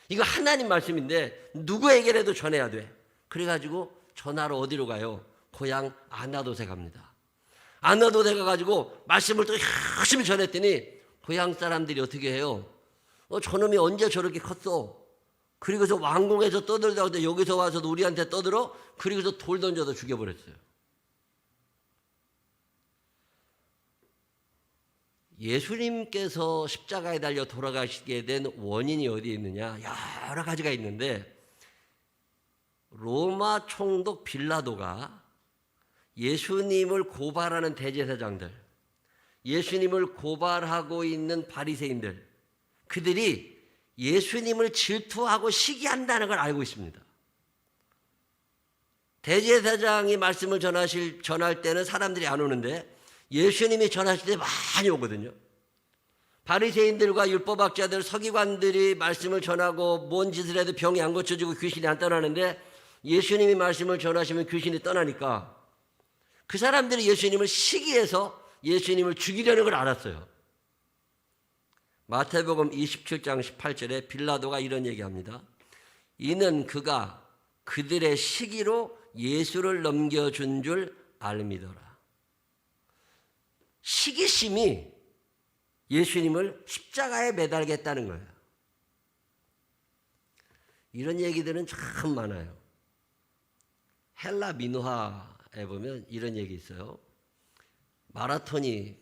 이거 하나님 말씀인데 누구에게라도 전해야 돼. 그래가지고 전하러 어디로 가요? 고향 아나돗에 갑니다. 아나돗에 가가지고 말씀을 또 열심히 전했더니 고향 사람들이 어떻게 해요? 저놈이 언제 저렇게 컸어? 그리고서 왕궁에서 떠들다가 여기서 와서도 우리한테 떠들어? 그리고서 돌 던져서 죽여버렸어요. 예수님께서 십자가에 달려 돌아가시게 된 원인이 어디에 있느냐? 여러 가지가 있는데 로마 총독 빌라도가 예수님을 고발하는 대제사장들, 예수님을 고발하고 있는 바리새인들, 그들이 예수님을 질투하고 시기한다는 걸 알고 있습니다. 대제사장이 말씀을 전할 때는 사람들이 안 오는데 예수님이 전하실 때 많이 오거든요. 바리새인들과 율법학자들, 서기관들이 말씀을 전하고 뭔 짓을 해도 병이 안 고쳐지고 귀신이 안 떠나는데 예수님이 말씀을 전하시면 귀신이 떠나니까 그 사람들이 예수님을 시기해서 예수님을 죽이려는 걸 알았어요. 마태복음 27장 18절에 빌라도가 이런 얘기합니다. 이는 그가 그들의 시기로 예수를 넘겨준 줄 알미더라. 시기심이 예수님을 십자가에 매달겠다는 거예요. 이런 얘기들은 참 많아요. 헬라 민화에 보면 이런 얘기 있어요. 마라톤이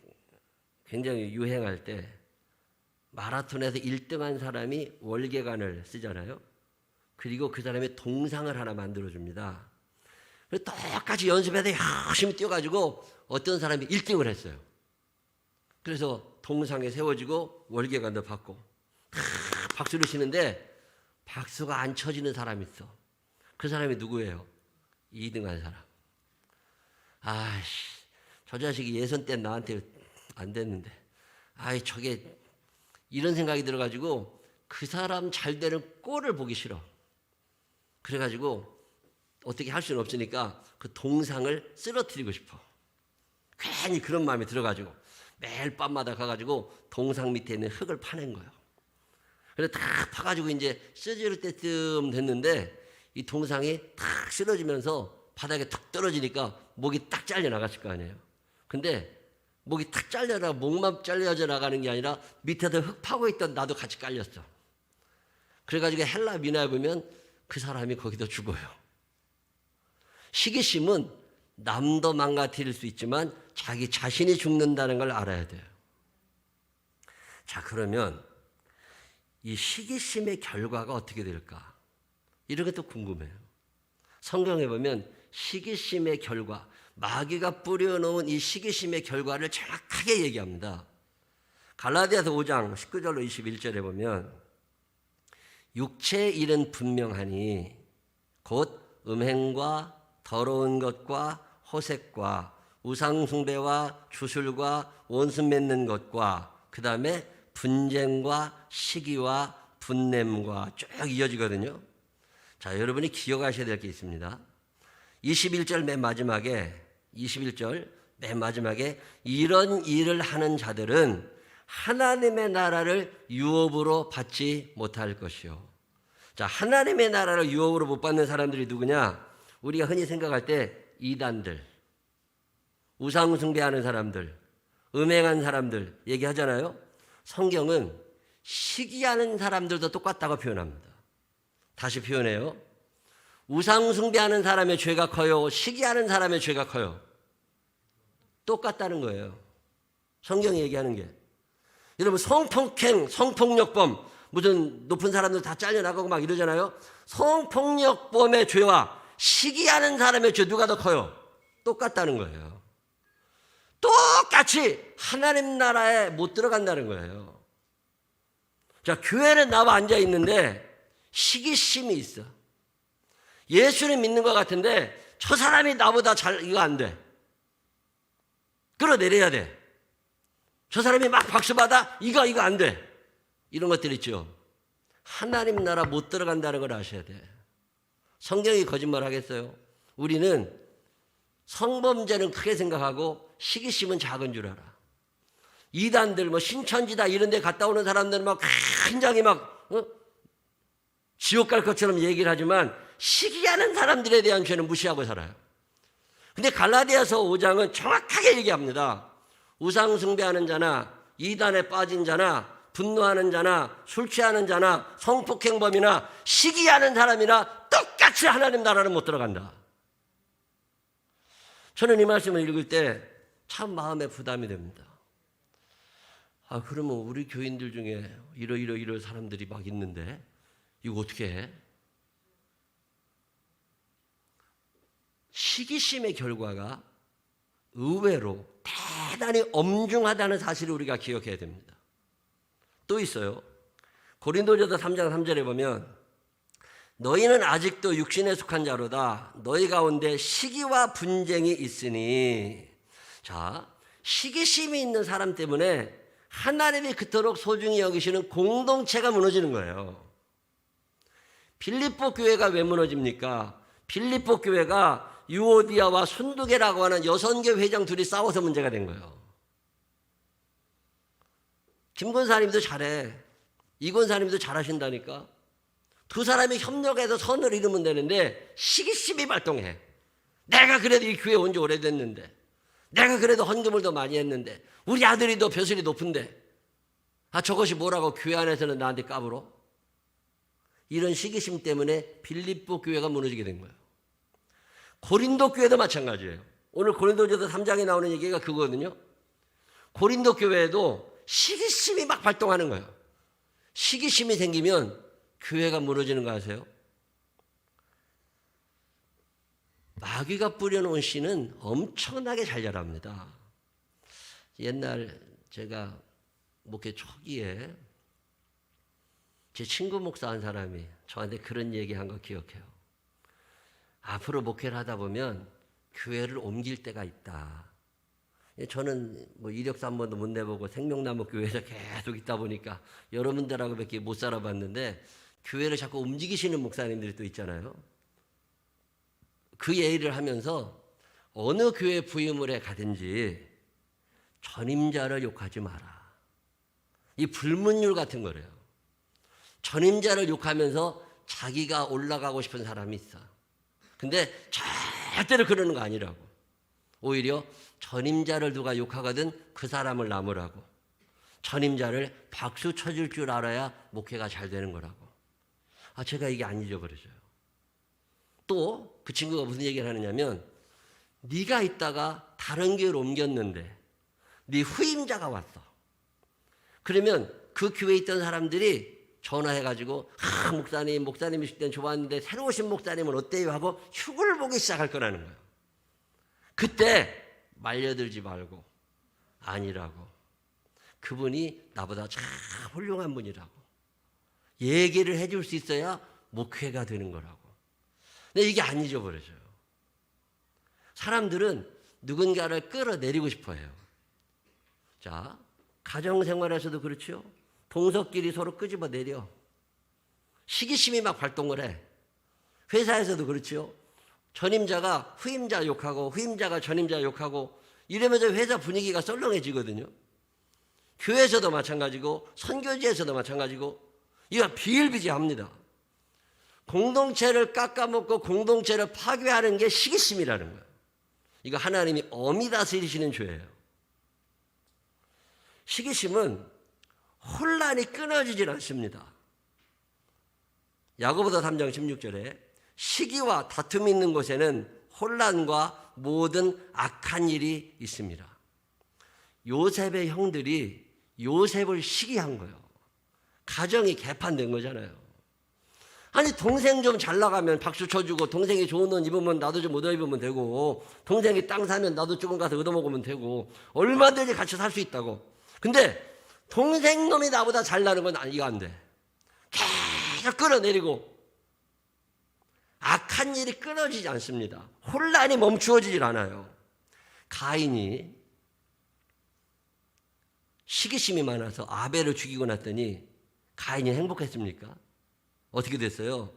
굉장히 유행할 때 마라톤에서 1등한 사람이 월계관을 쓰잖아요. 그리고 그 사람의 동상을 하나 만들어줍니다. 똑같이 연습해서 열심히 뛰어가지고 어떤 사람이 1등을 했어요. 그래서 동상에 세워지고 월계관도 받고 박수를 치는데 박수가 안 쳐지는 사람이 있어. 그 사람이 누구예요? 2등한 사람. 아이씨, 저 자식이 예선 때 나한테 안 됐는데, 아이 저게, 이런 생각이 들어가지고 그 사람 잘 되는 꼴을 보기 싫어. 그래가지고 어떻게 할 수는 없으니까 그 동상을 쓰러뜨리고 싶어. 괜히 그런 마음이 들어가지고 매일 밤마다 가가지고 동상 밑에 있는 흙을 파낸 거예요. 그래서 다 파가지고 이제 쓰러질 때쯤 됐는데 이 동상이 탁 쓰러지면서 바닥에 탁 떨어지니까 목이 딱 잘려 나갔을 거 아니에요. 근데 목이 탁 잘려라, 목만 잘려져 나가는 게 아니라 밑에서 흙 파고 있던 나도 같이 깔렸어. 그래가지고 헬라 민화에 보면 그 사람이 거기서 죽어요. 시기심은 남도 망가뜨릴 수 있지만 자기 자신이 죽는다는 걸 알아야 돼요. 자, 그러면 이 시기심의 결과가 어떻게 될까? 이런 것도 궁금해요. 성경에 보면 시기심의 결과, 마귀가 뿌려놓은 이 시기심의 결과를 정확하게 얘기합니다. 갈라디아서 5장 19절로 21절에 보면 육체의 일은 분명하니 곧 음행과 더러운 것과 호색과 우상숭배와 주술과 원수 맺는 것과 그 다음에 분쟁과 시기와 분냄과 쭉 이어지거든요. 자, 여러분이 기억하셔야 될 게 있습니다. 21절 맨 마지막에 이런 일을 하는 자들은 하나님의 나라를 유업으로 받지 못할 것이요. 자, 하나님의 나라를 유업으로 못 받는 사람들이 누구냐? 우리가 흔히 생각할 때 이단들, 우상숭배하는 사람들, 음행한 사람들 얘기하잖아요. 성경은 시기하는 사람들도 똑같다고 표현합니다. 다시 표현해요. 우상숭배하는 사람의 죄가 커요? 시기하는 사람의 죄가 커요? 똑같다는 거예요. 성경이 얘기하는 게. 여러분, 성폭행, 성폭력범, 무슨 높은 사람들 다 잘려나가고 막 이러잖아요. 성폭력범의 죄와 시기하는 사람의 죄 누가 더 커요? 똑같다는 거예요. 똑같이 하나님 나라에 못 들어간다는 거예요. 자, 교회는 나와 앉아 있는데 시기심이 있어. 예수를 믿는 것 같은데 저 사람이 나보다 이거 안 돼. 끌어내려야 돼. 저 사람이 막 박수받아. 이거 안 돼. 이런 것들 있죠. 하나님 나라 못 들어간다는 걸 아셔야 돼. 성경이 거짓말 하겠어요? 우리는 성범죄는 크게 생각하고 시기심은 작은 줄 알아. 이단들 뭐 신천지다 이런 데 갔다 오는 사람들은 막 굉장히 막 지옥 갈 것처럼 얘기를 하지만 시기하는 사람들에 대한 죄는 무시하고 살아요. 근데 갈라디아서 5장은 정확하게 얘기합니다. 우상 숭배하는 자나 이단에 빠진 자나 분노하는 자나 술 취하는 자나 성폭행범이나 시기하는 사람이나 똑같이 하나님 나라는 못 들어간다. 저는 이 말씀을 읽을 때 참 마음에 부담이 됩니다. 아, 그러면 우리 교인들 중에 이러 사람들이 막 있는데 이거 어떻게 해? 시기심의 결과가 의외로 대단히 엄중하다는 사실을 우리가 기억해야 됩니다. 또 있어요. 고린도전서 3장 3절에 보면 너희는 아직도 육신에 속한 자로다. 너희 가운데 시기와 분쟁이 있으니. 자, 시기심이 있는 사람 때문에 하나님이 그토록 소중히 여기시는 공동체가 무너지는 거예요. 빌립보 교회가 왜 무너집니까? 빌립보 교회가 유오디아와 순두계라고 하는 여선교 회장 둘이 싸워서 문제가 된 거예요. 김 권사님도 잘해. 이 권사님도 잘하신다니까. 두 사람이 협력해서 선을 이루면 되는데 시기심이 발동해. 내가 그래도 이 교회 온 지 오래됐는데, 내가 그래도 헌금을 더 많이 했는데, 우리 아들이 더 벼슬이 높은데, 아, 저것이 뭐라고 교회 안에서는 나한테 까불어? 이런 시기심 때문에 빌립보 교회가 무너지게 된 거예요. 고린도 교회도 마찬가지예요. 오늘 고린도전서 3장에 나오는 얘기가 그거거든요. 고린도 교회에도 시기심이 막 발동하는 거예요. 시기심이 생기면 교회가 무너지는 거 아세요? 마귀가 뿌려놓은 씨는 엄청나게 잘 자랍니다. 옛날 제가 목회 초기에 제 친구 목사 한 사람이 저한테 그런 얘기한 거 기억해요. 앞으로 목회를 하다 보면 교회를 옮길 때가 있다. 저는 뭐 이력서 한 번도 못 내보고 생명나무 교회에서 계속 있다 보니까 여러분들하고 밖에 못 살아봤는데 교회를 자꾸 움직이시는 목사님들이 또 있잖아요. 그 얘기를 하면서 어느 교회 부임을에 가든지 전임자를 욕하지 마라. 이 불문율 같은 거래요. 전임자를 욕하면서 자기가 올라가고 싶은 사람이 있어. 근데 절대로 그러는 거 아니라고. 오히려 전임자를 누가 욕하거든 그 사람을 나무라고. 전임자를 박수 쳐줄 줄 알아야 목회가 잘 되는 거라고. 제가 이게 안 잊어버려져요. 또 그 친구가 무슨 얘기를 하느냐면 네가 있다가 다른 교회로 옮겼는데 네 후임자가 왔어. 그러면 그 교회에 있던 사람들이 전화해가지고 목사님이실 땐 좋았는데 새로 오신 목사님은 어때요? 하고 흉을 보기 시작할 거라는 거예요. 그때 말려들지 말고 아니라고. 그분이 나보다 참 훌륭한 분이라고. 얘기를 해줄 수 있어야 목회가 되는 거라고. 근데 이게 안 잊어버려져요. 사람들은 누군가를 끌어내리고 싶어 해요. 자, 가정생활에서도 그렇죠. 동서끼리 서로 끄집어내려. 시기심이 막 발동을 해. 회사에서도 그렇죠. 전임자가 후임자 욕하고 후임자가 전임자 욕하고 이러면서 회사 분위기가 썰렁해지거든요. 교회에서도 마찬가지고 선교지에서도 마찬가지고 이거 비일비재합니다. 공동체를 깎아먹고 공동체를 파괴하는 게 시기심이라는 거예요. 이거 하나님이 엄히 다스리시는 죄예요. 시기심은 혼란이 끊어지질 않습니다. 야고보서 3장 16절에 시기와 다툼이 있는 곳에는 혼란과 모든 악한 일이 있습니다. 요셉의 형들이 요셉을 시기한 거예요. 가정이 개판된 거잖아요. 아니 동생 좀 잘 나가면 박수 쳐주고 동생이 좋은 옷 입으면 나도 좀 얻어 입으면 되고 동생이 땅 사면 나도 조금 가서 얻어먹으면 되고 얼마든지 같이 살 수 있다고. 근데 동생 놈이 나보다 잘 나는 건 이거 안 돼. 계속 끌어내리고 악한 일이 끊어지지 않습니다. 혼란이 멈추어지질 않아요. 가인이 시기심이 많아서 아벨을 죽이고 났더니 가인이 행복했습니까? 어떻게 됐어요?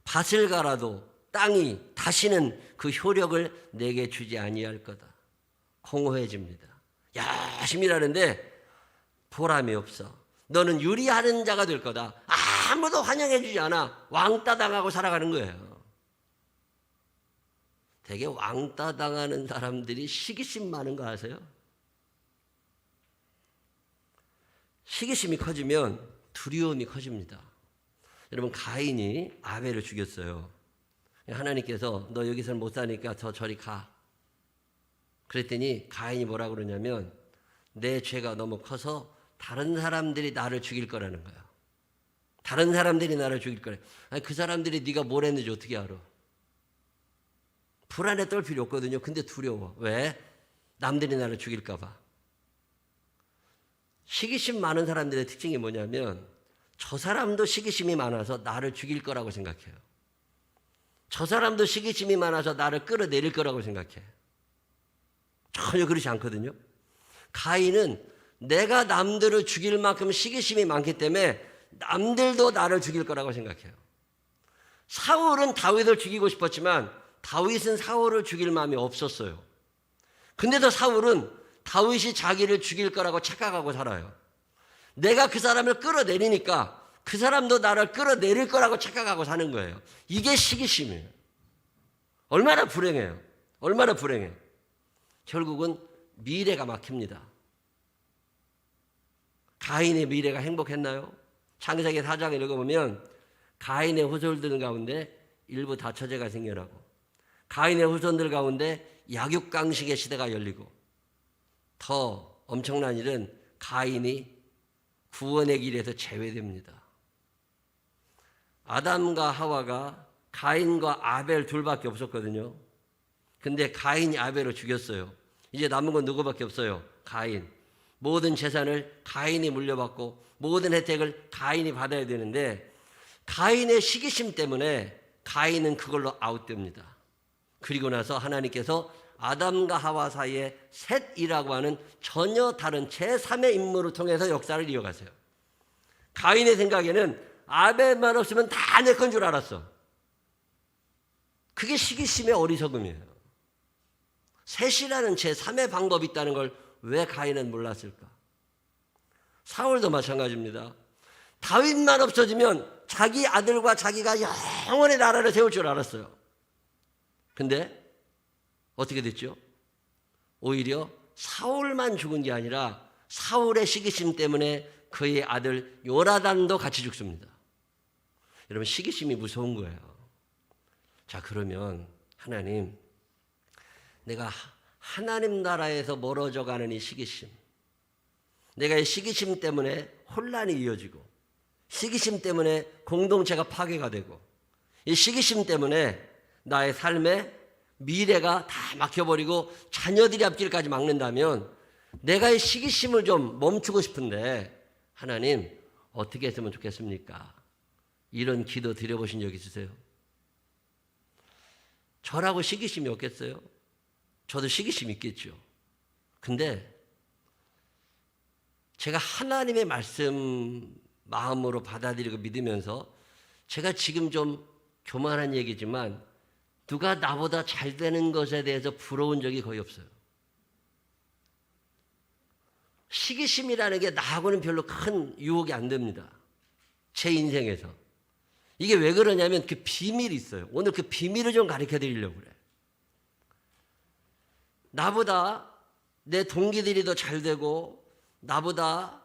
밭을 갈아도 땅이 다시는 그 효력을 내게 주지 아니할 거다. 공허해집니다. 열심히 일하는데 보람이 없어. 너는 유리하는 자가 될 거다. 아무도 환영해 주지 않아. 왕따 당하고 살아가는 거예요. 되게 왕따 당하는 사람들이 시기심 많은 거 아세요? 시기심이 커지면 두려움이 커집니다. 여러분 가인이 아벨을 죽였어요. 하나님께서 너 여기서는 못 사니까 저리 가. 그랬더니 가인이 뭐라고 그러냐면 내 죄가 너무 커서 다른 사람들이 나를 죽일 거라는 거야. 다른 사람들이 나를 죽일 거래. 아니, 그 사람들이 네가 뭘 했는지 어떻게 알아? 불안에 떨 필요 없거든요. 근데 두려워. 왜? 남들이 나를 죽일까 봐. 시기심 많은 사람들의 특징이 뭐냐면 저 사람도 시기심이 많아서 나를 죽일 거라고 생각해요. 저 사람도 시기심이 많아서 나를 끌어내릴 거라고 생각해. 전혀 그렇지 않거든요. 가인은 내가 남들을 죽일 만큼 시기심이 많기 때문에 남들도 나를 죽일 거라고 생각해요. 사울은 다윗을 죽이고 싶었지만 다윗은 사울을 죽일 마음이 없었어요. 근데도 사울은 다윗이 자기를 죽일 거라고 착각하고 살아요. 내가 그 사람을 끌어내리니까 그 사람도 나를 끌어내릴 거라고 착각하고 사는 거예요. 이게 시기심이에요. 얼마나 불행해요. 얼마나 불행해. 결국은 미래가 막힙니다. 가인의 미래가 행복했나요? 창세기 4장에 읽어보면 가인의 후손들 가운데 일부 다처제가 생겨나고 가인의 후손들 가운데 약육강식의 시대가 열리고 더 엄청난 일은 가인이 구원의 길에서 제외됩니다. 아담과 하와가 가인과 아벨 둘밖에 없었거든요. 근데 가인이 아벨을 죽였어요. 이제 남은 건 누구밖에 없어요? 가인. 모든 재산을 가인이 물려받고 모든 혜택을 가인이 받아야 되는데 가인의 시기심 때문에 가인은 그걸로 아웃됩니다. 그리고 나서 하나님께서 아담과 하와 사이에 셋이라고 하는 전혀 다른 제3의 인물을 통해서 역사를 이어가세요. 가인의 생각에는 아벨만 없으면 다 내 건 줄 알았어. 그게 시기심의 어리석음이에요. 셋이라는 제3의 방법이 있다는 걸 왜 가인은 몰랐을까? 사울도 마찬가지입니다. 다윗만 없어지면 자기 아들과 자기가 영원히 나라를 세울 줄 알았어요. 근데 어떻게 됐죠? 오히려 사울만 죽은 게 아니라 사울의 시기심 때문에 그의 아들 요나단도 같이 죽습니다. 여러분, 시기심이 무서운 거예요. 자, 그러면 하나님, 내가 하나님 나라에서 멀어져 가는 이 시기심, 내가 이 시기심 때문에 혼란이 이어지고 시기심 때문에 공동체가 파괴가 되고 이 시기심 때문에 나의 삶의 미래가 다 막혀버리고 자녀들이 앞길까지 막는다면 내가 이 시기심을 좀 멈추고 싶은데 하나님 어떻게 했으면 좋겠습니까? 이런 기도 드려보신 적 있으세요? 저라고 시기심이 없겠어요? 저도 시기심이 있겠죠. 근데 제가 하나님의 말씀 마음으로 받아들이고 믿으면서 제가 지금 좀 교만한 얘기지만 누가 나보다 잘 되는 것에 대해서 부러운 적이 거의 없어요. 시기심이라는 게 나하고는 별로 큰 유혹이 안 됩니다. 제 인생에서. 이게 왜 그러냐면 그 비밀이 있어요. 오늘 그 비밀을 좀 가르쳐 드리려고 그래요. 나보다 내 동기들이 더 잘 되고 나보다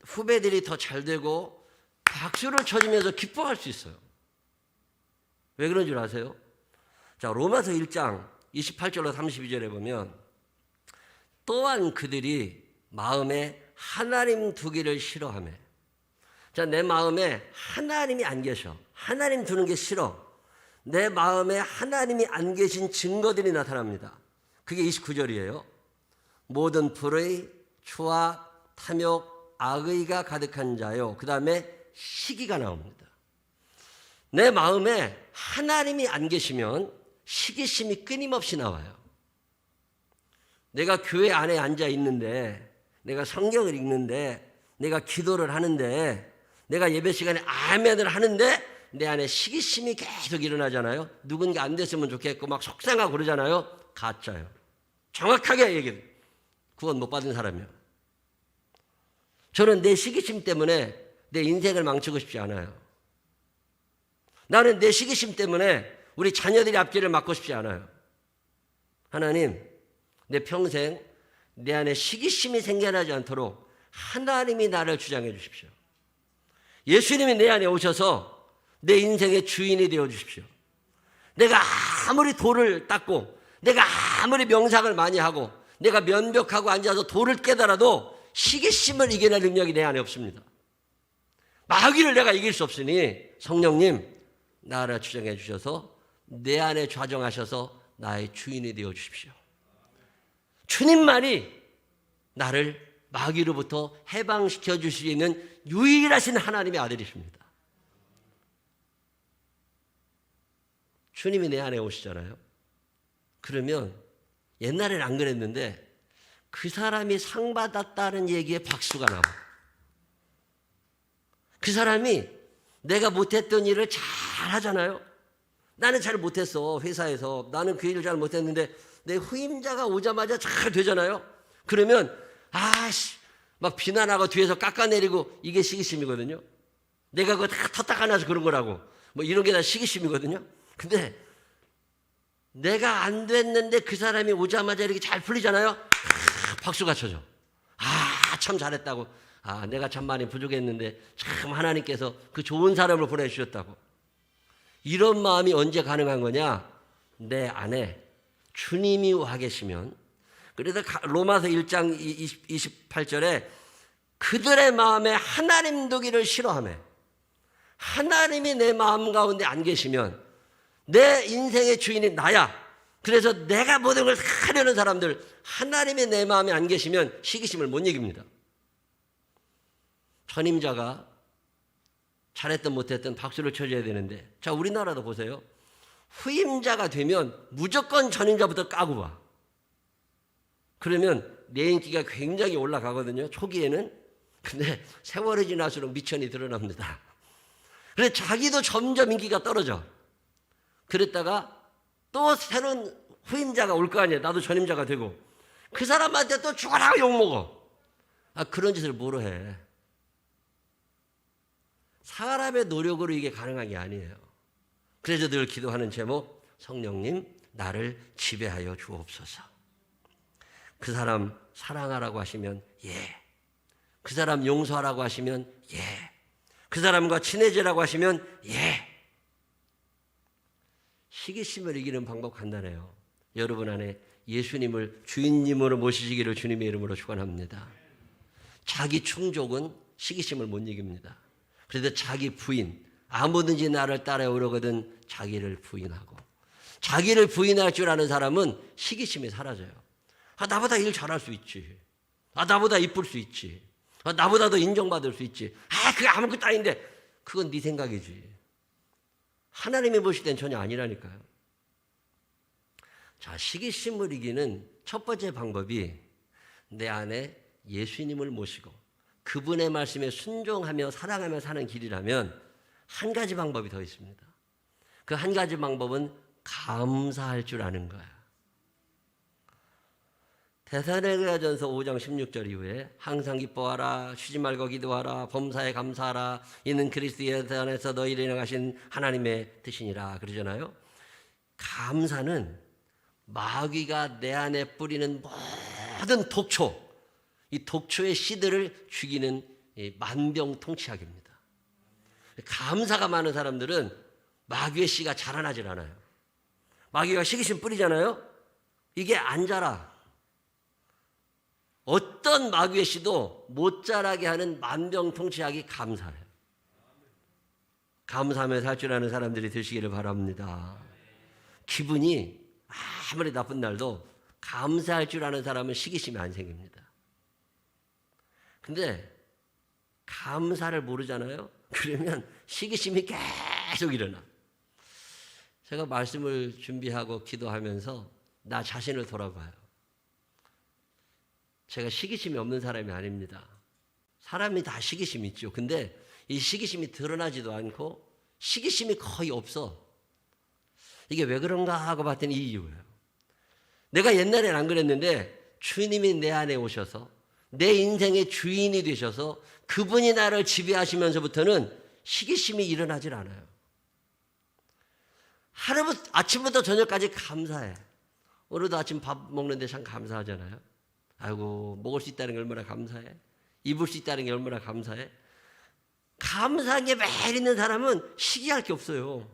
후배들이 더 잘 되고 박수를 쳐주면서 기뻐할 수 있어요. 왜 그런 줄 아세요? 자, 로마서 1장 28절로 32절에 보면 또한 그들이 마음에 하나님 두기를 싫어하며, 자, 내 마음에 하나님이 안 계셔. 하나님 두는 게 싫어. 내 마음에 하나님이 안 계신 증거들이 나타납니다. 그게 29절이에요. 모든 불의, 추악, 탐욕, 악의가 가득한 자요. 그 다음에 시기가 나옵니다. 내 마음에 하나님이 안 계시면 시기심이 끊임없이 나와요. 내가 교회 안에 앉아 있는데, 내가 성경을 읽는데, 내가 기도를 하는데, 내가 예배 시간에 아멘을 하는데 내 안에 시기심이 계속 일어나잖아요. 누군가 안 됐으면 좋겠고 막 속상하고 그러잖아요. 가짜예요. 정확하게 얘기해요. 구원 못 받은 사람이요. 저는 내 시기심 때문에 내 인생을 망치고 싶지 않아요. 나는 내 시기심 때문에 우리 자녀들이 앞길을 막고 싶지 않아요. 하나님, 내 평생 내 안에 시기심이 생겨나지 않도록 하나님이 나를 주장해 주십시오. 예수님이 내 안에 오셔서 내 인생의 주인이 되어 주십시오. 내가 아무리 돌을 닦고 내가 아무리 명상을 많이 하고 내가 면벽하고 앉아서 돌을 깨달아도 시기심을 이겨낼 능력이 내 안에 없습니다. 마귀를 내가 이길 수 없으니 성령님 나를 주장해 주셔서 내 안에 좌정하셔서 나의 주인이 되어 주십시오. 주님만이 나를 마귀로부터 해방시켜 주실 수 있는 유일하신 하나님의 아들이십니다. 주님이 내 안에 오시잖아요. 그러면 옛날에는 안 그랬는데 그 사람이 상 받았다는 얘기에 박수가 나와요. 그 사람이 내가 못했던 일을 잘 하잖아요. 나는 잘 못했어. 회사에서 나는 그 일을 잘 못했는데 내 후임자가 오자마자 잘 되잖아요. 그러면 막 비난하고 뒤에서 깎아내리고 이게 시기심이거든요. 내가 그거 다 터딱하나서 그런 거라고 뭐 이런 게 다 시기심이거든요. 근데 내가 안 됐는데 그 사람이 오자마자 이렇게 잘 풀리잖아요. 박수가 쳐져. 참 잘했다고. 내가 참 많이 부족했는데 참 하나님께서 그 좋은 사람을 보내주셨다고. 이런 마음이 언제 가능한 거냐? 내 안에 주님이 와 계시면. 그래서 로마서 1장 28절에 그들의 마음에 하나님 두기를 싫어하며, 하나님이 내 마음 가운데 안 계시면 내 인생의 주인이 나야. 그래서 내가 모든 걸 다 하려는 사람들, 하나님이 내 마음에 안 계시면 시기심을 못 이깁니다. 전임자가 잘했든 못했든 박수를 쳐줘야 되는데, 자, 우리나라도 보세요. 후임자가 되면 무조건 전임자부터 까고 봐. 그러면 내 인기가 굉장히 올라가거든요, 초기에는. 근데 세월이 지날수록 미천이 드러납니다. 그래서 자기도 점점 인기가 떨어져. 그랬다가 또 새로운 후임자가 올 거 아니에요. 나도 전임자가 되고. 그 사람한테 또 죽어라 욕먹어. 그런 짓을 뭐로 해. 사람의 노력으로 이게 가능한 게 아니에요. 그래서 늘 기도하는 제목, 성령님 나를 지배하여 주옵소서. 그 사람 사랑하라고 하시면 예. 그 사람 용서하라고 하시면 예. 그 사람과 친해지라고 하시면 예. 시기심을 이기는 방법 간단해요. 여러분 안에 예수님을 주인님으로 모시기를 주님의 이름으로 축원합니다. 자기 충족은 시기심을 못 이깁니다. 그래서 자기 부인, 아무든지 나를 따라오려거든 자기를 부인하고, 자기를 부인할 줄 아는 사람은 시기심이 사라져요. 나보다 일 잘할 수 있지. 나보다 이쁠 수 있지. 나보다 더 인정받을 수 있지. 그게 아무것도 아닌데. 그건 네 생각이지. 하나님이 보실 땐 전혀 아니라니까요. 자, 시기심을 이기는 첫 번째 방법이 내 안에 예수님을 모시고 그분의 말씀에 순종하며 사랑하며 사는 길이라면 한 가지 방법이 더 있습니다. 그 한 가지 방법은 감사할 줄 아는 거야. 데살로니가전서 5장 16절 이후에 항상 기뻐하라, 쉬지 말고 기도하라, 범사에 감사하라, 이는 그리스도 예수 안에서 너희를 인하신 하나님의 뜻이니라 그러잖아요. 감사는 마귀가 내 안에 뿌리는 모든 독초, 이 독초의 씨들을 죽이는 만병통치약입니다. 감사가 많은 사람들은 마귀의 씨가 자라나질 않아요. 마귀가 시기심 뿌리잖아요. 이게 안 자라. 어떤 마귀의 씨도 못 자라게 하는 만병통치약이 감사해요. 감사하며 살 줄 아는 사람들이 되시기를 바랍니다. 기분이 아무리 나쁜 날도 감사할 줄 아는 사람은 시기심이 안 생깁니다. 근데 감사를 모르잖아요. 그러면 시기심이 계속 일어나. 제가 말씀을 준비하고 기도하면서 나 자신을 돌아봐요. 제가 시기심이 없는 사람이 아닙니다. 사람이 다 시기심이 있죠. 근데 이 시기심이 드러나지도 않고 시기심이 거의 없어. 이게 왜 그런가 하고 봤더니 이 이유예요. 내가 옛날엔 안 그랬는데 주님이 내 안에 오셔서 내 인생의 주인이 되셔서 그분이 나를 지배하시면서부터는 시기심이 일어나질 않아요. 아침부터 저녁까지 감사해. 오늘도 아침 밥 먹는데 참 감사하잖아요. 아이고, 먹을 수 있다는 게 얼마나 감사해. 입을 수 있다는 게 얼마나 감사해. 감사한 게 매일 있는 사람은 시기할 게 없어요.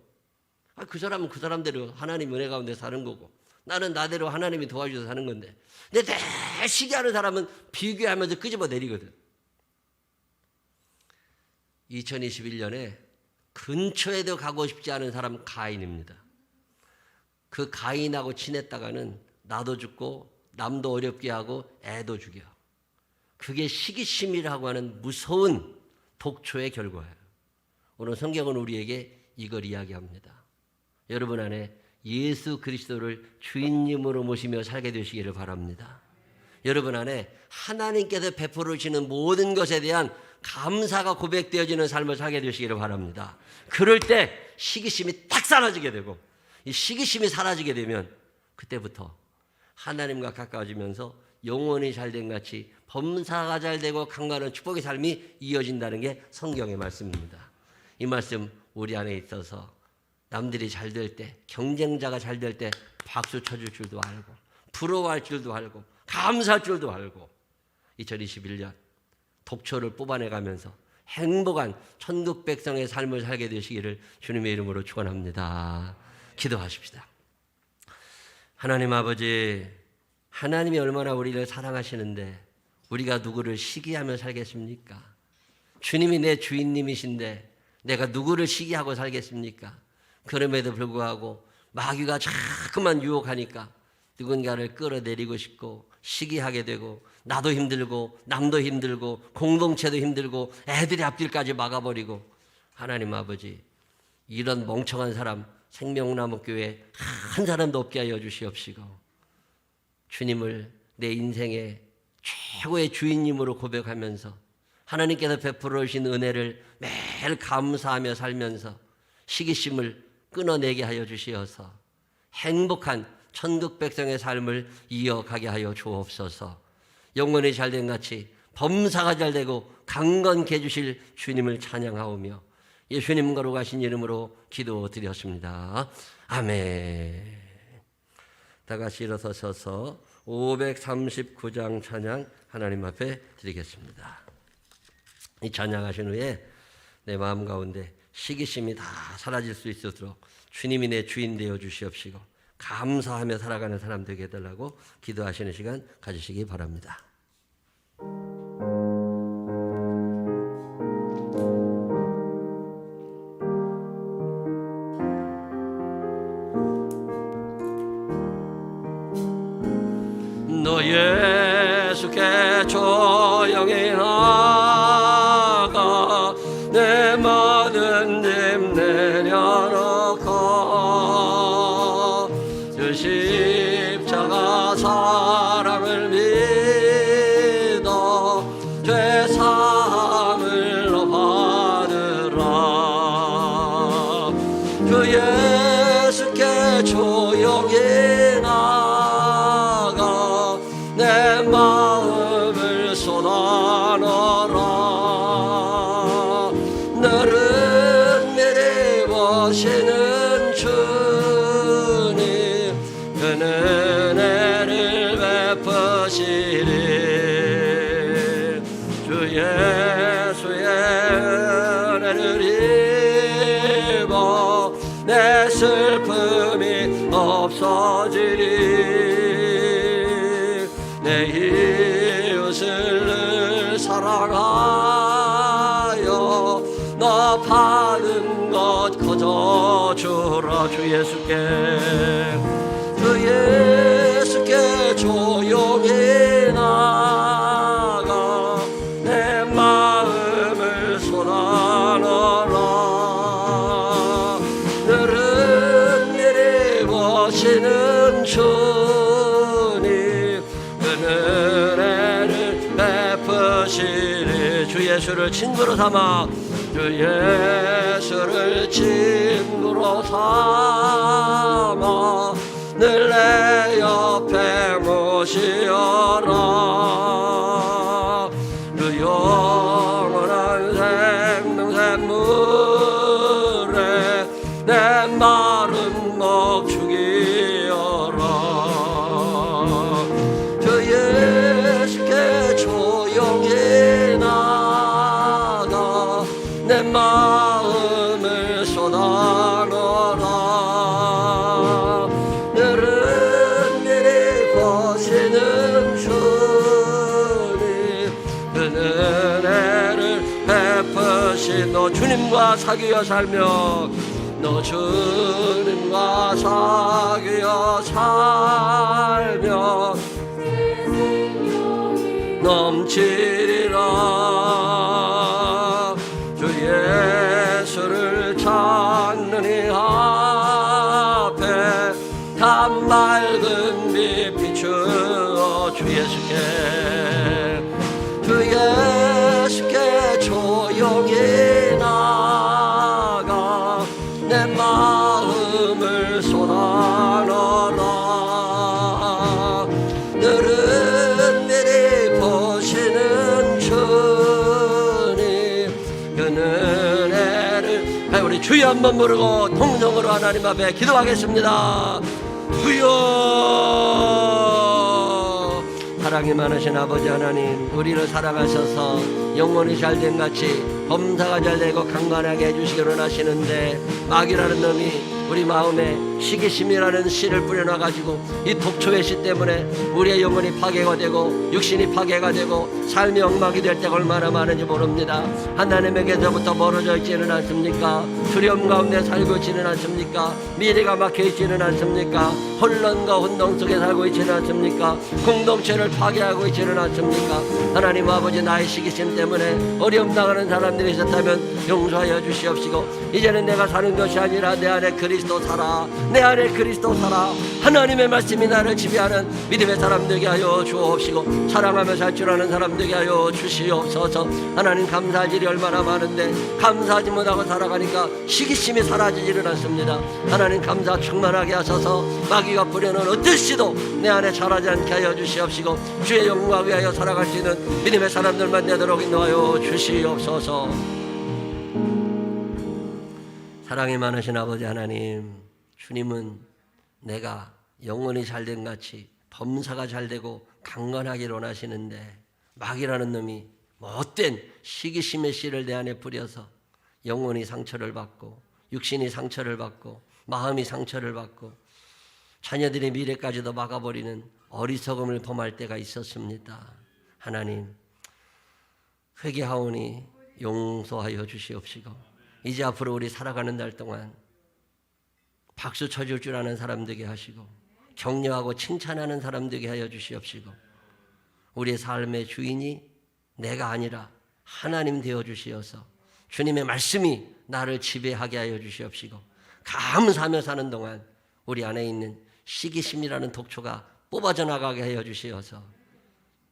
그 사람은 그 사람대로 하나님 은혜 가운데 사는 거고, 나는 나대로 하나님이 도와주셔서 사는 건데. 근데 내 시기하는 사람은 비교하면서 끄집어 내리거든. 2021년에 근처에도 가고 싶지 않은 사람은 가인입니다. 그 가인하고 지냈다가는 나도 죽고 남도 어렵게 하고 애도 죽여. 그게 시기심이라고 하는 무서운 독초의 결과예요. 오늘 성경은 우리에게 이걸 이야기합니다. 여러분 안에 예수 그리스도를 주인님으로 모시며 살게 되시기를 바랍니다. 여러분 안에 하나님께서 베풀어 주시는 모든 것에 대한 감사가 고백되어지는 삶을 살게 되시기를 바랍니다. 그럴 때 시기심이 딱 사라지게 되고, 이 시기심이 사라지게 되면 그때부터 하나님과 가까워지면서 영혼이 잘된 같이 범사가 잘되고 강건한 축복의 삶이 이어진다는 게 성경의 말씀입니다. 이 말씀 우리 안에 있어서 남들이 잘 될 때, 경쟁자가 잘 될 때 박수 쳐줄 줄도 알고, 부러워할 줄도 알고, 감사할 줄도 알고, 2021년 독초를 뽑아내가면서 행복한 천국 백성의 삶을 살게 되시기를 주님의 이름으로 축원합니다. 기도하십시다. 하나님 아버지, 하나님이 얼마나 우리를 사랑하시는데 우리가 누구를 시기하며 살겠습니까? 주님이 내 주인님이신데 내가 누구를 시기하고 살겠습니까? 그럼에도 불구하고 마귀가 자꾸만 유혹하니까 누군가를 끌어내리고 싶고 시기하게 되고 나도 힘들고 남도 힘들고 공동체도 힘들고 애들이 앞길까지 막아버리고 하나님 아버지 이런 멍청한 사람 생명나무교회 한 사람도 없게 하여 주시옵시고 주님을 내 인생의 최고의 주인님으로 고백하면서 하나님께서 베풀어 주신 은혜를 매일 감사하며 살면서 시기심을 끊어내게 하여 주시어서 행복한 천국 백성의 삶을 이어가게 하여 주옵소서. 영혼이 잘된 같이 범사가 잘되고 강건케 해주실 주님을 찬양하오며 예수님 거룩하신 이름으로 기도드렸습니다. 아멘. 다 같이 일어서셔서 539장 찬양 하나님 앞에 드리겠습니다. 이 찬양하신 후에 내 마음 가운데 시기심이 다 사라질 수 있도록 주님이 내 주인 되어 주시옵시고 감사하며 살아가는 사람 되게 해달라고 기도하시는 시간 가지시기 바랍니다. 너 예수께 조용히 나가 내 모든 짐 내려놓고 주 십자가 사랑을 믿어 죄 사함을 받으라. 주 예수께 조용히 나가 내 마음을 쏟아놓으라. 너를 미리 보시는 주님 그는 은혜를 베푸시리. 주 예수의 은혜를 입어 내 슬픔이 없어지리. 내 이웃을 늘 사랑하여 너 받은 것 거저 주라. 주 예수께 조용히 나가 내 마음을 쏟아놓으라. 너를 미리 보시는 주님 그는 은혜를 베푸시리. 주 예수를 친구로 삼아 주 예수를 친구로 삼아 늘 내 옆에 모시어라. 그 영원한 생명샘 물에 내 마른 목 죽이어라. 주 예수께 조용히 나가 내 마음을 쏟아놓으라. 너를 미리 보시는 주님 그는 은혜를 베푸시. 너 주님과 사귀어 살며 너 주님과 사귀어 살며 넘치리라. 주 예수를 찾는 이 앞에 다 맑은 빛 비추어. 주 예수께 조용히 나가 내 마음을 쏟아놓으라. 너를 미리 보시는 주님 그는 은혜를. 우리 주여 한번 부르고 통성으로 하나님 앞에 기도하겠습니다. 주여. 사랑이 많으신 아버지 하나님, 우리를 사랑하셔서 영혼이 잘된 같이 범사가 잘되고 강건하게 해주시기를 원하시는데 마귀라는 놈이 우리 마음에 시기심이라는 씨를 뿌려놔가지고 이 독초의 씨 때문에 우리의 영혼이 파괴가 되고 육신이 파괴가 되고 삶이 엉망이 될 때가 얼마나 많은지 모릅니다. 하나님에게서부터 멀어져 있지는 않습니까? 두려움 가운데 살고 있지는 않습니까? 미래가 막혀 있지는 않습니까? 혼란과 혼동 속에 살고 있지는 않습니까? 공동체를 파괴하고 있지는 않습니까? 하나님 아버지, 나의 시기심 때문에 어려움 당하는 사람들이 있었다면 용서하여 주시옵시고, 이제는 내가 사는 것이 아니라 내 안에 그리스도 살아, 내 안에 그리스도 살아. 하나님의 말씀이 나를 지배하는 믿음의 사람 되게 하여 주옵시고, 사랑하며 살 줄 아는 사람 되게 하여 주시옵소서. 하나님, 감사할 일이 얼마나 많은데 감사하지 못하고 살아가니까 시기심이 사라지지는 않습니다. 하나님, 감사 충만하게 하셔서 마귀가 뿌려놓은 어떤 씨도 내 안에 자라지 않게 하여 주시옵시고, 주의 영광을 위하여 살아갈 수 있는 믿음의 사람들만 되도록 인도하여 주시옵소서. 사랑이 많으신 아버지 하나님, 주님은 내가 영혼이 잘된 같이 범사가 잘되고 강건하기를 원하시는데, 마귀라는 놈이 못된 시기심의 씨를 내 안에 뿌려서 영혼이 상처를 받고 육신이 상처를 받고 마음이 상처를 받고 자녀들의 미래까지도 막아버리는 어리석음을 범할 때가 있었습니다. 하나님, 회개하오니 용서하여 주시옵시고, 이제 앞으로 우리 살아가는 날 동안 박수 쳐줄 줄 아는 사람 되게 하시고, 격려하고 칭찬하는 사람 되게 하여 주시옵시고, 우리의 삶의 주인이 내가 아니라 하나님 되어 주시어서 주님의 말씀이 나를 지배하게 하여 주시옵시고, 감사하며 사는 동안 우리 안에 있는 시기심이라는 독초가 뽑아져 나가게 하여 주시어서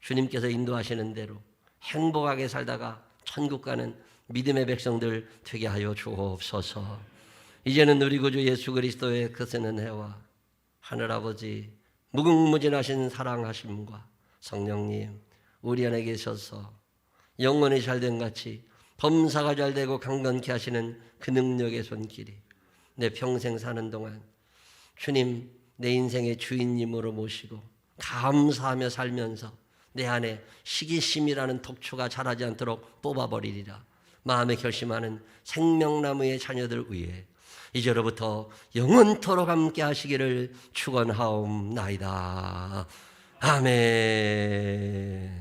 주님께서 인도하시는 대로 행복하게 살다가 천국 가는 믿음의 백성들 되게 하여 주옵소서. 이제는 우리 구주 예수 그리스도의 크신 은혜와 하늘아버지 무궁무진하신 사랑하심과 성령님 우리 안에 계셔서 영혼이 잘된 같이 범사가 잘되고 강건케 하시는 그 능력의 손길이 내 평생 사는 동안 주님 내 인생의 주인님으로 모시고 감사하며 살면서 내 안에 시기심이라는 독초가 자라지 않도록 뽑아버리리라 마음에 결심하는 생명나무의 자녀들 위해 이제로부터 영원토록 함께 하시기를 축원하옵나이다. 아멘.